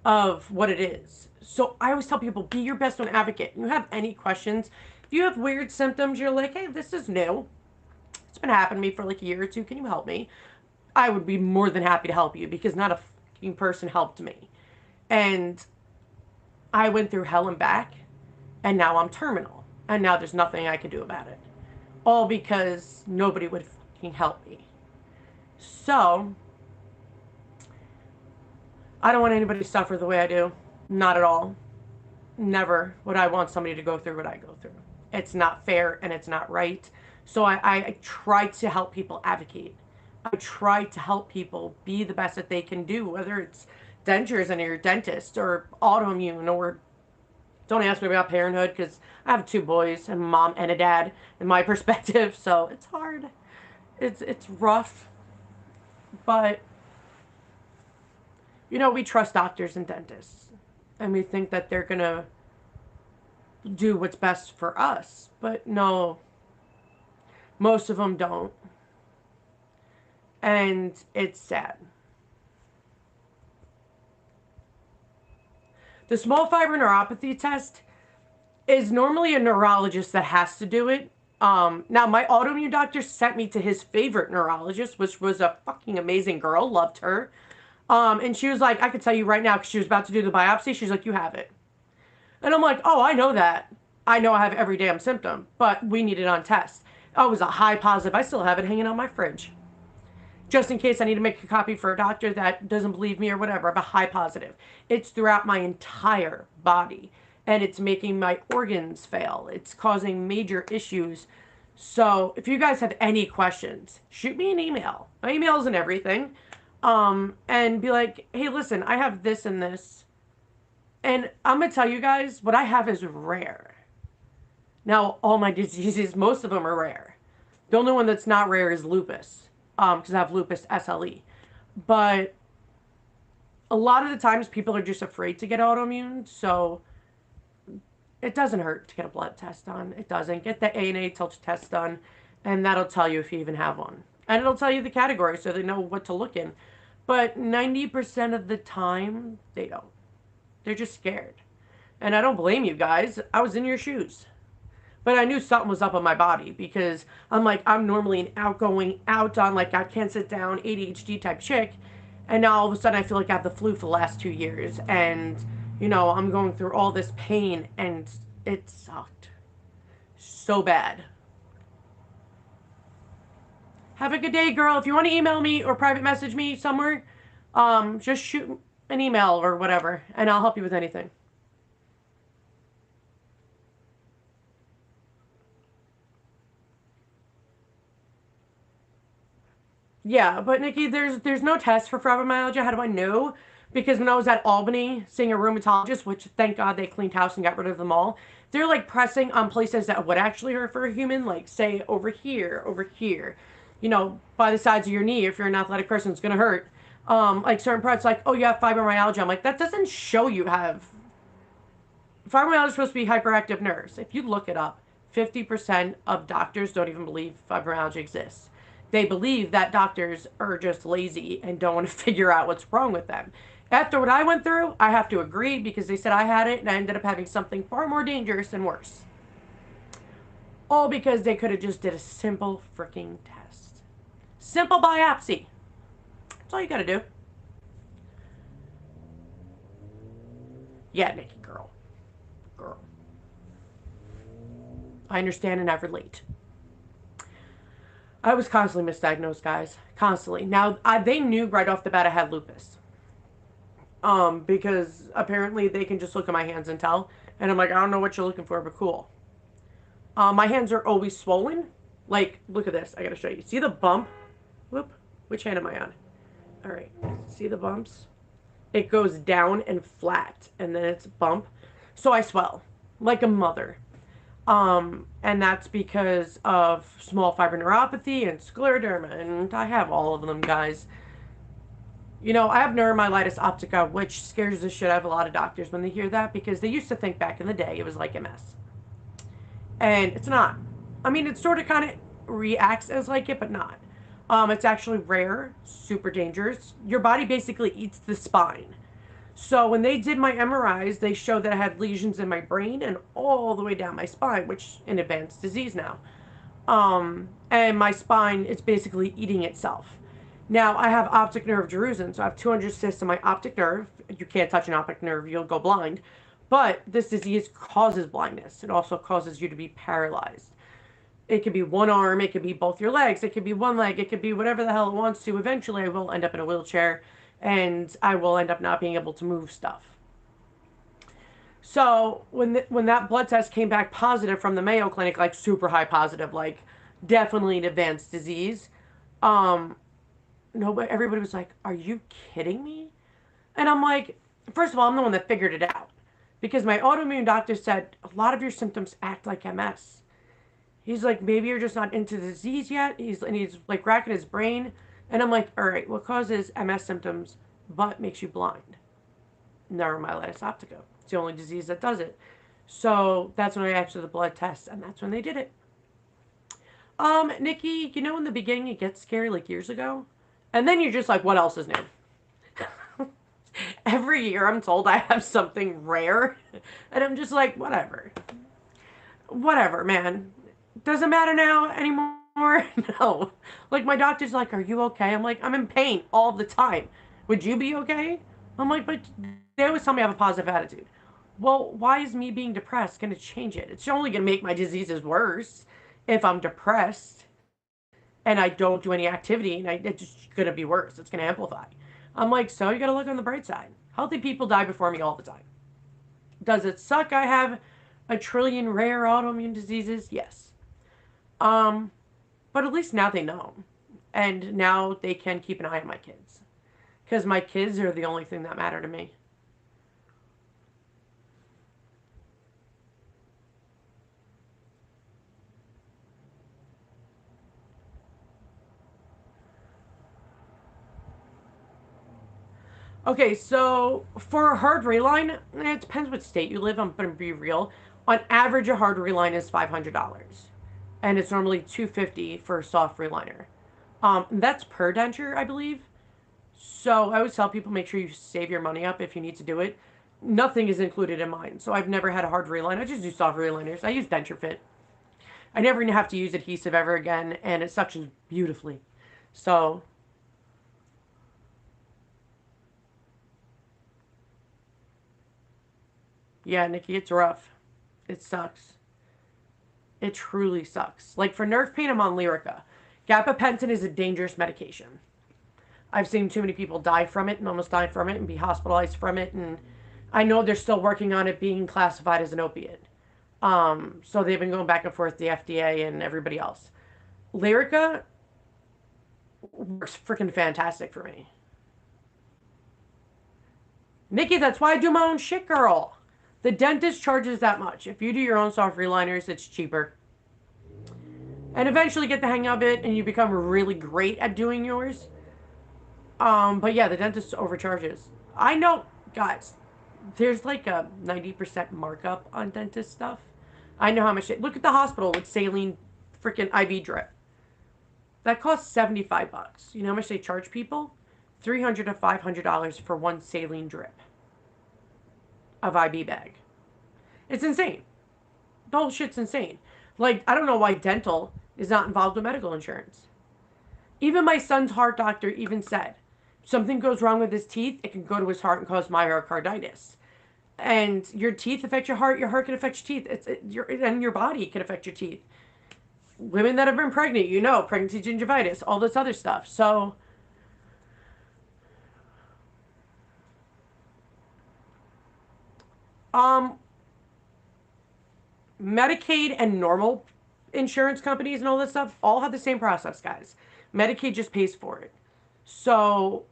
of what it is. So I always tell people, be your best own advocate. If you have any questions, if you have weird symptoms, you're like, hey, this is new. It's been happening to me for like a year or two. Can you help me? I would be more than happy to help you because not a fucking person helped me. And I went through hell and back, and now I'm terminal. And now there's nothing I can do about it. All because nobody would fucking help me. So, I don't want anybody to suffer the way I do. Not at all. Never would I want somebody to go through what I go through. It's not fair and it's not right. So I try to help people advocate. I try to help people be the best that they can do, whether it's dentures and your dentist or autoimmune, or don't ask me about parenthood because I have two boys, a mom and a dad in my perspective, so it's hard. It's rough. But we trust doctors and dentists, and we think that they're gonna do what's best for us. But no, most of them don't. And it's sad. The small fiber neuropathy test is normally a neurologist that has to do it. Now, my autoimmune doctor sent me to his favorite neurologist, which was a fucking amazing girl. Loved her. And she was like, I could tell you right now, because she was about to do the biopsy. She's like, you have it. And I'm like, oh, I know that. I know I have every damn symptom, but we need it on test. Oh, it was a high positive. I still have it hanging on my fridge. Just in case I need to make a copy for a doctor that doesn't believe me or whatever. I have a high positive. It's throughout my entire body. And it's making my organs fail. It's causing major issues. So if you guys have any questions, shoot me an email. My email isn't everything. And be like, hey, listen, I have this and this. And I'm going to tell you guys, what I have is rare. Now, all my diseases, most of them are rare. The only one that's not rare is lupus. Because I have lupus SLE. But a lot of the times people are just afraid to get autoimmune. So it doesn't hurt to get a blood test done. It doesn't. Get the ANA test done. And that'll tell you if you even have one. And it'll tell you the category so they know what to look in. But 90% of the time, they don't. They're just scared. And I don't blame you guys. I was in your shoes. But I knew something was up on my body because I'm normally an outgoing, like I can't sit down, ADHD type chick. And now all of a sudden I feel like I have the flu for the last 2 years. And, I'm going through all this pain and it sucked so bad. Have a good day, girl. If you want to email me or private message me somewhere, just shoot an email or whatever, and I'll help you with anything. Yeah, but Nikki, there's no test for fibromyalgia. How do I know? Because when I was at Albany seeing a rheumatologist, which thank God they cleaned house and got rid of them all, they're like pressing on places that would actually hurt for a human, like say over here, by the sides of your knee. If you're an athletic person, it's gonna hurt. Like certain parts, like, oh, you have fibromyalgia. I'm like, that doesn't show you have. Fibromyalgia is supposed to be hyperactive nerves. If you look it up, 50% of doctors don't even believe fibromyalgia exists. They believe that doctors are just lazy and don't want to figure out what's wrong with them. After what I went through, I have to agree because they said I had it and I ended up having something far more dangerous and worse. All because they could have just did a simple freaking test. Simple biopsy. That's all you gotta do. Yeah, Nikki, girl. I understand and I relate. I was constantly misdiagnosed, guys. Constantly. Now, they knew right off the bat I had lupus. Because apparently they can just look at my hands and tell. And I'm like, I don't know what you're looking for, but cool. My hands are always swollen. Like, look at this. I gotta show you. See the bump? Whoop. Which hand am I on? All right. See the bumps? It goes down and flat, and then it's bump. So I swell like a mother. And that's because of small fiber neuropathy and scleroderma, and I have all of them, guys. You know, I have neuromyelitis optica, which scares the shit out of a lot of doctors when they hear that, because they used to think back in the day it was like MS. And it's not. I mean, it sort of kind of reacts as like it, but not. It's actually rare, super dangerous. Your body basically eats the spine. So when they did my MRIs, they showed that I had lesions in my brain and all the way down my spine, which is an advanced disease now. And my spine is basically eating itself. Now, I have optic nerve drusen, so I have 200 cysts in my optic nerve. You can't touch an optic nerve, you'll go blind. But this disease causes blindness. It also causes you to be paralyzed. It could be one arm, it could be both your legs, it could be one leg, it could be whatever the hell it wants to. Eventually, I will end up in a wheelchair, and I will end up not being able to move stuff. So when that blood test came back positive from the Mayo Clinic, like super high positive, like definitely an advanced disease, no, everybody was like, "Are you kidding me?" And I'm like, first of all, I'm the one that figured it out, because my autoimmune doctor said a lot of your symptoms act like MS. He's like, maybe you're just not into the disease yet. He's like racking his brain, and I'm like, all right, what causes MS symptoms but makes you blind? Neuromyelitis optica. It's the only disease that does it. So that's when I asked for the blood test, and that's when they did it. Nikki, you know in the beginning it gets scary like years ago? And then you're just like, what else is new? Every year I'm told I have something rare, and I'm just like, whatever. Whatever, man. Doesn't matter now anymore. No. Like, my doctor's like, are you okay? I'm like, I'm in pain all the time. Would you be okay? I'm like, but they always tell me I have a positive attitude. Well, why is me being depressed going to change it? It's only going to make my diseases worse if I'm depressed and I don't do any activity, and it's just going to be worse. It's going to amplify. I'm like, so you got to look on the bright side. Healthy people die before me all the time. Does it suck I have a trillion rare autoimmune diseases? Yes. But at least now they know. And now they can keep an eye on my kids. Because my kids are the only thing that matter to me. Okay, so for a hard reline, it depends what state you live. I'm going to be real. On average, a hard reline is $500. And it's normally $250 for a soft reliner. That's per denture, I believe. So I always tell people, make sure you save your money up if you need to do it. Nothing is included in mine. So I've never had a hard reline. I just do soft reliners. I use Denture Fit. I never have to use adhesive ever again, and it suctions beautifully. So, yeah, Nikki, it's rough. It sucks. It truly sucks. Like, for nerve pain, I'm on Lyrica. Gabapentin is a dangerous medication. I've seen too many people die from it and almost die from it and be hospitalized from it, and I know they're still working on it being classified as an opiate. So they've been going back and forth, the FDA and everybody else. Lyrica works freaking fantastic for me. Nikki, that's why I do my own shit, girl. The dentist charges that much. If you do your own soft reliners, it's cheaper. And eventually get the hang of it and you become really great at doing yours. But yeah, the dentist overcharges. I know, guys, there's like a 90% markup on dentist stuff. I know how much look at the hospital with saline freaking IV drip. That costs $75. You know how much they charge people? $300 to $500 for one saline drip of IB bag. It's insane. The whole shit's insane. Like, I don't know why dental is not involved with medical insurance. Even my son's heart doctor even said, something goes wrong with his teeth, it can go to his heart and cause myocarditis. And your teeth affect your heart can affect your teeth. And your body can affect your teeth. Women that have been pregnant, you know, pregnancy gingivitis, all this other stuff. So, Medicaid and normal insurance companies and all this stuff all have the same process, guys. Medicaid just pays for it. So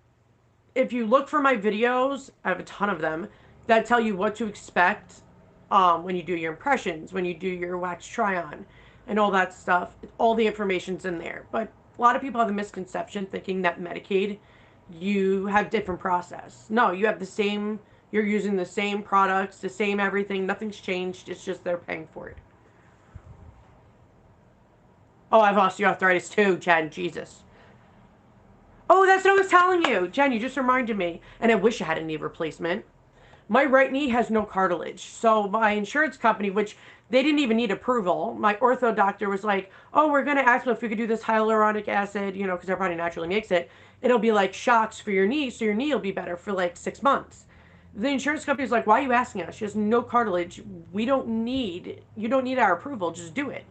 if you look for my videos, I have a ton of them that tell you what to expect when you do your impressions, when you do your wax try-on, and all that stuff. All the information's in there. But a lot of people have the misconception thinking that Medicaid, you have different process. No, you have the same, you're using the same products, the same everything. Nothing's changed. It's just they're paying for it. Oh, I have osteoarthritis too, Jen. Jesus. Oh, that's what I was telling you. Jen, you just reminded me. And I wish I had a knee replacement. My right knee has no cartilage. So my insurance company, which they didn't even need approval, my ortho doctor was like, oh, we're going to ask them if we could do this hyaluronic acid, you know, because our body naturally makes it. It'll be like shocks for your knee, so your knee will be better for like 6 months. The insurance company's like, why are you asking us? She has no cartilage. You don't need our approval. Just do it.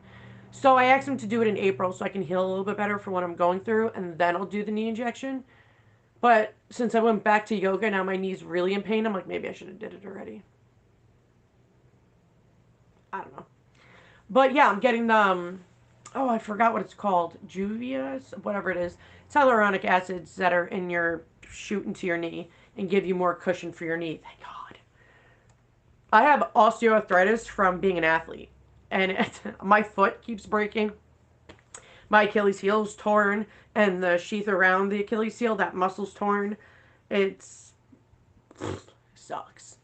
So I asked him to do it in April so I can heal a little bit better for what I'm going through, and then I'll do the knee injection. But since I went back to yoga, now my knee's really in pain. I'm like, maybe I should have did it already. I don't know. But yeah, I'm getting the, oh, I forgot what it's called. Juvia's, whatever it is. It's hyaluronic acids that are in your, shoot into your knee and give you more cushion for your knee. Thank God. I have osteoarthritis from being an athlete. And my foot keeps breaking. My Achilles heel is torn, and the sheath around the Achilles heel, that muscle's torn. It's sucks.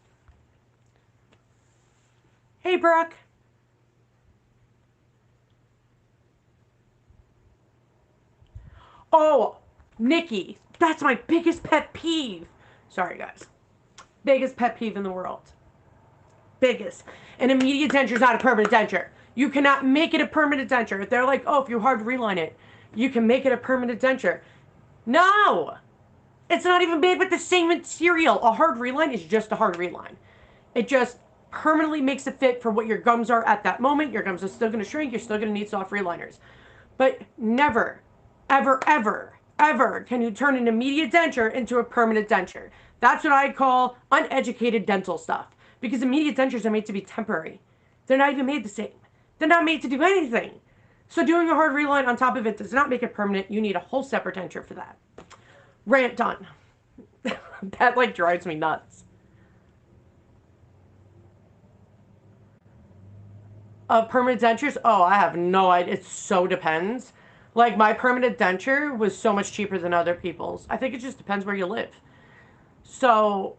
Hey, Brooke. Oh, Nikki, that's my biggest pet peeve. Sorry, guys. Biggest pet peeve in the world. Biggest. An immediate denture is not a permanent denture. You cannot make it a permanent denture. If they're like, oh, if you hard reline it, you can make it a permanent denture. No! It's not even made with the same material. A hard reline is just a hard reline. It just permanently makes it fit for what your gums are at that moment. Your gums are still going to shrink. You're still going to need soft reliners. But never, ever, ever, ever can you turn an immediate denture into a permanent denture. That's what I call uneducated dental stuff. Because immediate dentures are made to be temporary. They're not even made the same. They're not made to do anything. So doing a hard reline on top of it does not make it permanent. You need a whole separate denture for that. Rant done. That like drives me nuts. Permanent dentures? Oh, I have no idea. It so depends. Like my permanent denture was so much cheaper than other people's. I think it just depends where you live. So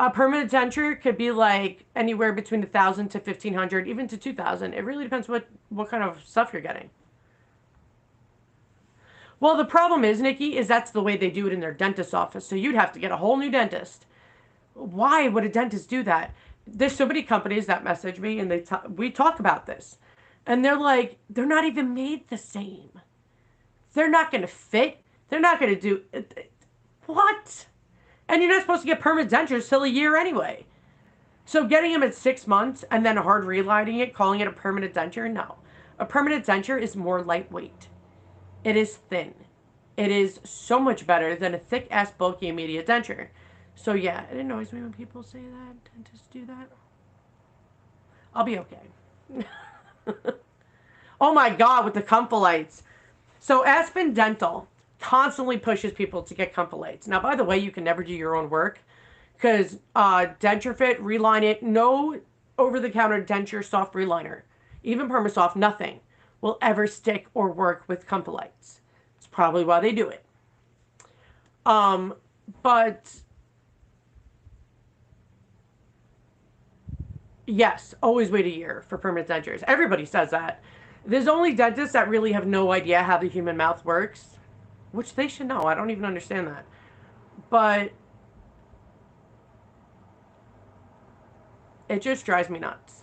a permanent denture could be like anywhere between 1,000 to 1,500, even to 2,000. It really depends what kind of stuff you're getting. Well, the problem is, Nikki, is that's the way they do it in their dentist's office. So you'd have to get a whole new dentist. Why would a dentist do that? There's so many companies that message me and we talk about this. And they're like, they're not even made the same. They're not going to fit. They're not going to do... What? And you're not supposed to get permanent dentures till a year anyway. So getting them at 6 months and then hard relining it, calling it a permanent denture, no. A permanent denture is more lightweight. It is thin. It is so much better than a thick-ass, bulky, immediate denture. So yeah, it annoys me when people say that. Dentists do that. I'll be okay. Oh my God, with the Comfolites. So Aspen Dental constantly pushes people to get Comfolites. Now, by the way, you can never do your own work because denture fit, reline it, no over-the-counter denture soft reliner, even Permasoft, nothing will ever stick or work with Comfolites. It's probably why they do it. But yes, always wait a year for permanent dentures. Everybody says that. There's only dentists that really have no idea how the human mouth works, which they should know. I don't even understand that. But it just drives me nuts.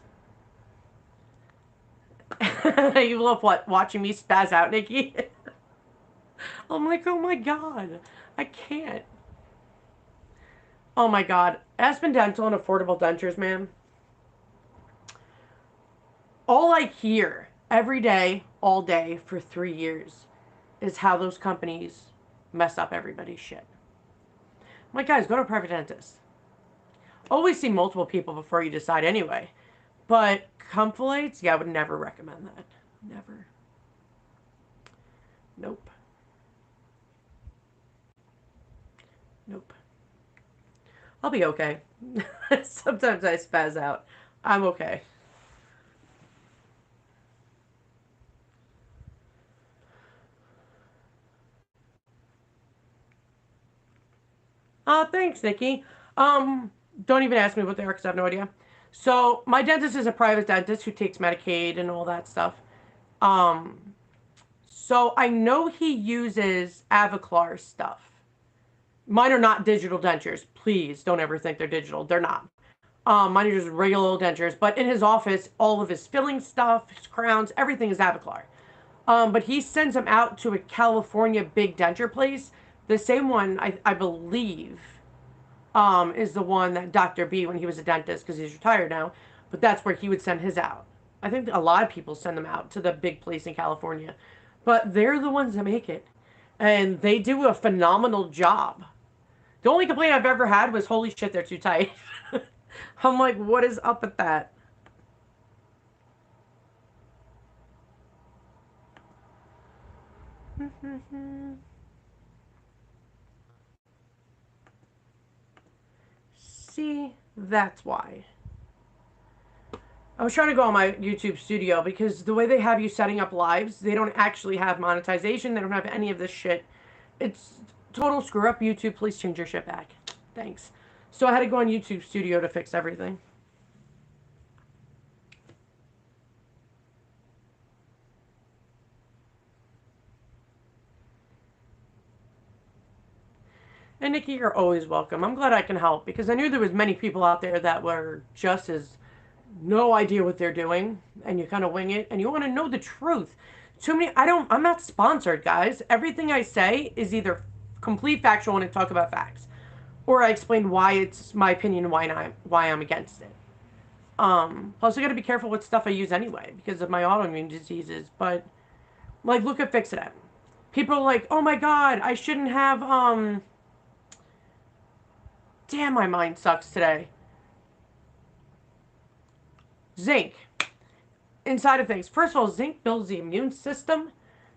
You love what? Watching me spaz out, Nikki? I'm like, oh my God. I can't. Oh my God. Aspen Dental and affordable dentures, man. All I hear every day, all day, for 3 years is how those companies mess up everybody's shit. I'm like, guys, go to a private dentist. Always see multiple people before you decide anyway. But Comfolites, yeah, I would never recommend that. Never. Nope. Nope. I'll be okay. Sometimes I spaz out. I'm okay. Thanks, Nikki. Um, don't even ask me what they are because I have no idea. So my dentist is a private dentist who takes Medicaid and all that stuff. Um, so I know he uses Aviclar stuff. Mine are not digital dentures. Please don't ever think they're digital. They're not. Mine are just regular old dentures. But in his office, all of his filling stuff, his crowns, everything is Aviclar. But he sends them out to a California big denture place. The same one, I believe, is the one that Dr. B, when he was a dentist, because he's retired now, but that's where he would send his out. I think a lot of people send them out to the big place in California. But they're the ones that make it. And they do a phenomenal job. The only complaint I've ever had was, holy shit, they're too tight. I'm like, what is up with that? See, that's why. I was trying to go on my YouTube studio because the way they have you setting up lives, they don't actually have monetization. They don't have any of this shit. It's total screw up. YouTube, please change your shit back. Thanks. So I had to go on YouTube studio to fix everything. And Nikki, you're always welcome. I'm glad I can help because I knew there was many people out there that were just as no idea what they're doing and you kind of wing it and you want to know the truth. Too many I'm not sponsored, guys. Everything I say is either complete factual when I talk about facts or I explain why it's my opinion and why I'm against it. Plus I got to be careful with stuff I use anyway because of my autoimmune diseases, but like look at Fix It. People are like, "Oh my god, I shouldn't have damn, my mind sucks today. Zinc inside of things. First of all, zinc builds the immune system.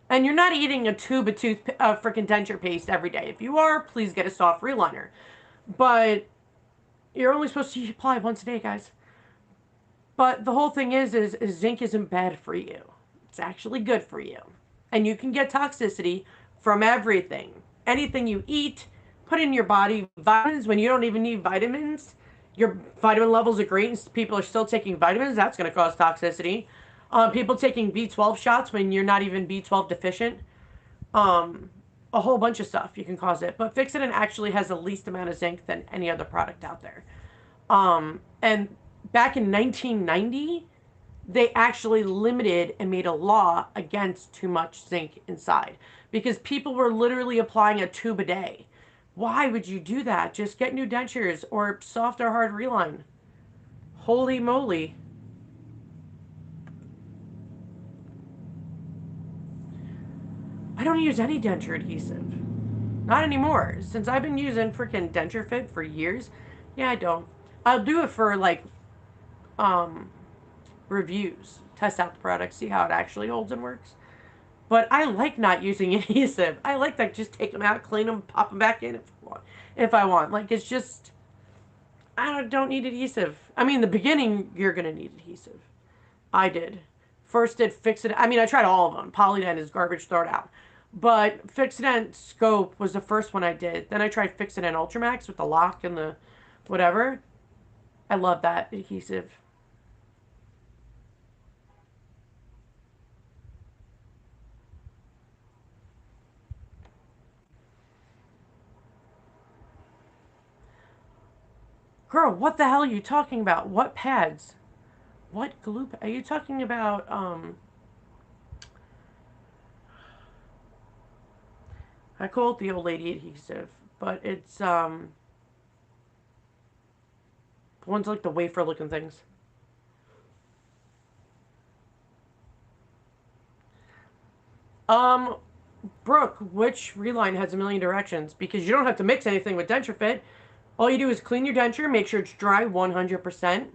And you're not eating a tube of freaking denture paste every day. If you are, please get a soft reliner. But you're only supposed to apply once a day, guys. But the whole thing is zinc isn't bad for you. It's actually good for you. And you can get toxicity from everything. Anything you eat, put in your body, vitamins when you don't even need vitamins. Your vitamin levels are great and people are still taking vitamins. That's going to cause toxicity. People taking B12 shots when you're not even B12 deficient. A whole bunch of stuff you can cause it. But Fixodent actually has the least amount of zinc than any other product out there. And back in 1990, they actually limited and made a law against too much zinc inside because people were literally applying a tube a day. Why would you do that? Just get new dentures or soft or hard reline. Holy moly. I don't use any denture adhesive. Not anymore. Since I've been using freaking Denture Fit for years. Yeah, I don't. I'll do it for like reviews. Test out the product, see how it actually holds and works. But I like not using adhesive. I like to just take them out, clean them, pop them back in if I want. Like it's just I don't need adhesive. I mean, in the beginning you're gonna need adhesive. I did. First did Fix It. I mean, I tried all of them. Polydent is garbage, throw it out. But Fixodent Scope was the first one I did. Then I tried Fixodent Ultramax with the lock and the whatever. I love that adhesive. Girl, what the hell are you talking about? What pads? What glue? Are you talking about? I call it the old lady adhesive, but it's the ones like the wafer looking things. Um, Brooke, which reline has a million directions? Because you don't have to mix anything with Denture Fit. All you do is clean your denture, make sure it's dry 100%,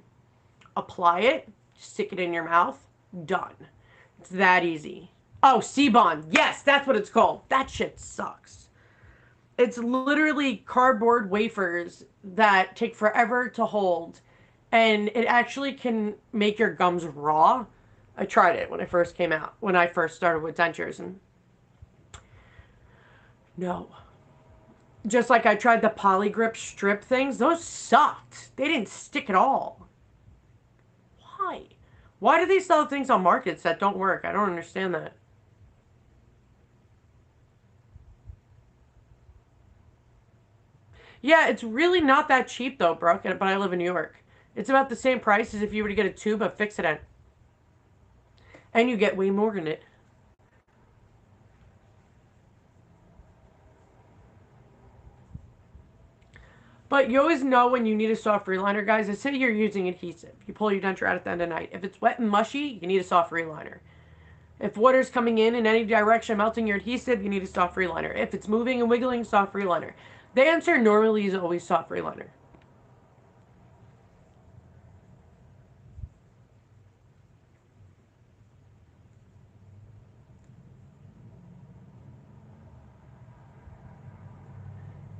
apply it, stick it in your mouth, done. It's that easy. Oh, C-Bond. Yes, that's what it's called. That shit sucks. It's literally cardboard wafers that take forever to hold, and it actually can make your gums raw. I tried it when I first came out, when I first started with dentures, and no. Just like I tried the Polygrip strip things, those sucked. They didn't stick at all. Why? Why do they sell things on markets that don't work? I don't understand that. Yeah, it's really not that cheap though, Brooke, but I live in New York. It's about the same price as if you were to get a tube of Fix-It. And you get way more in it. But you always know when you need a soft reliner, guys. Let's say you're using adhesive. You pull your denture out at the end of the night. If it's wet and mushy, you need a soft reliner. If water's coming in any direction, melting your adhesive, you need a soft reliner. If it's moving and wiggling, soft reliner. The answer normally is always soft reliner.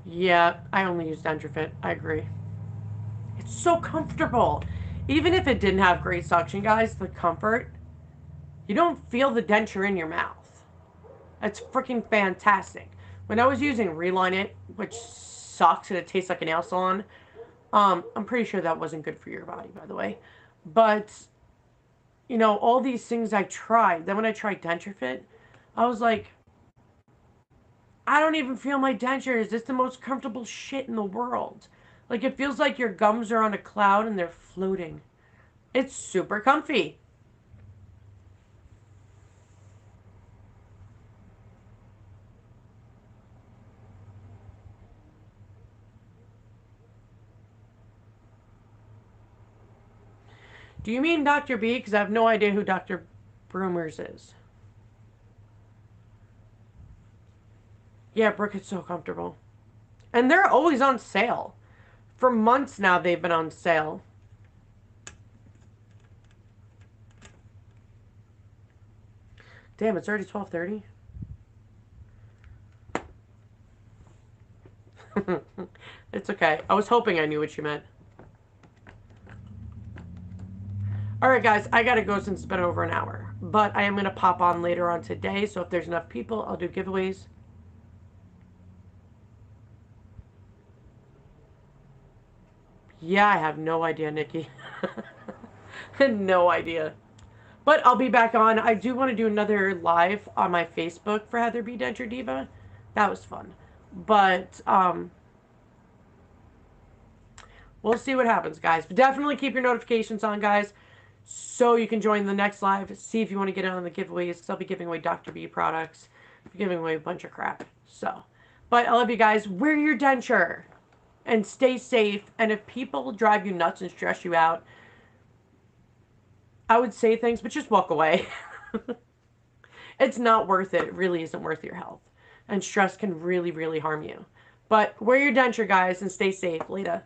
Yeah, I only use DentureFit. I agree. It's so comfortable. Even if it didn't have great suction, guys, the comfort, you don't feel the denture in your mouth. That's freaking fantastic. When I was using Reline It, which sucks and it tastes like a nail salon, I'm pretty sure that wasn't good for your body, by the way. But, you know, all these things I tried. Then when I tried DentureFit, I was like, I don't even feel my dentures. It's the most comfortable shit in the world. Like, it feels like your gums are on a cloud and they're floating. It's super comfy. Do you mean Dr. B? Because I have no idea who Dr. Broomers is. Yeah, Brooke, it's so comfortable. And they're always on sale. For months now, they've been on sale. Damn, it's already 12:30. It's okay. I was hoping I knew what you meant. Alright, guys, I gotta go since it's been over an hour. But I am gonna pop on later on today, so if there's enough people, I'll do giveaways. Yeah, I have no idea, Nikki. No idea. But I'll be back on. I do want to do another live on my Facebook for Heather B. Denture Diva. That was fun. But we'll see what happens, guys. But definitely keep your notifications on, guys, so you can join the next live. See if you want to get in on the giveaways, because I'll be giving away Dr. B products. I'll be giving away a bunch of crap. So, but I love you guys. Wear your denture and stay safe. And if people drive you nuts and stress you out, I would say things, but just walk away. It's not worth it. It really isn't worth your health. And stress can really, really harm you. But wear your denture, guys, and stay safe. Later.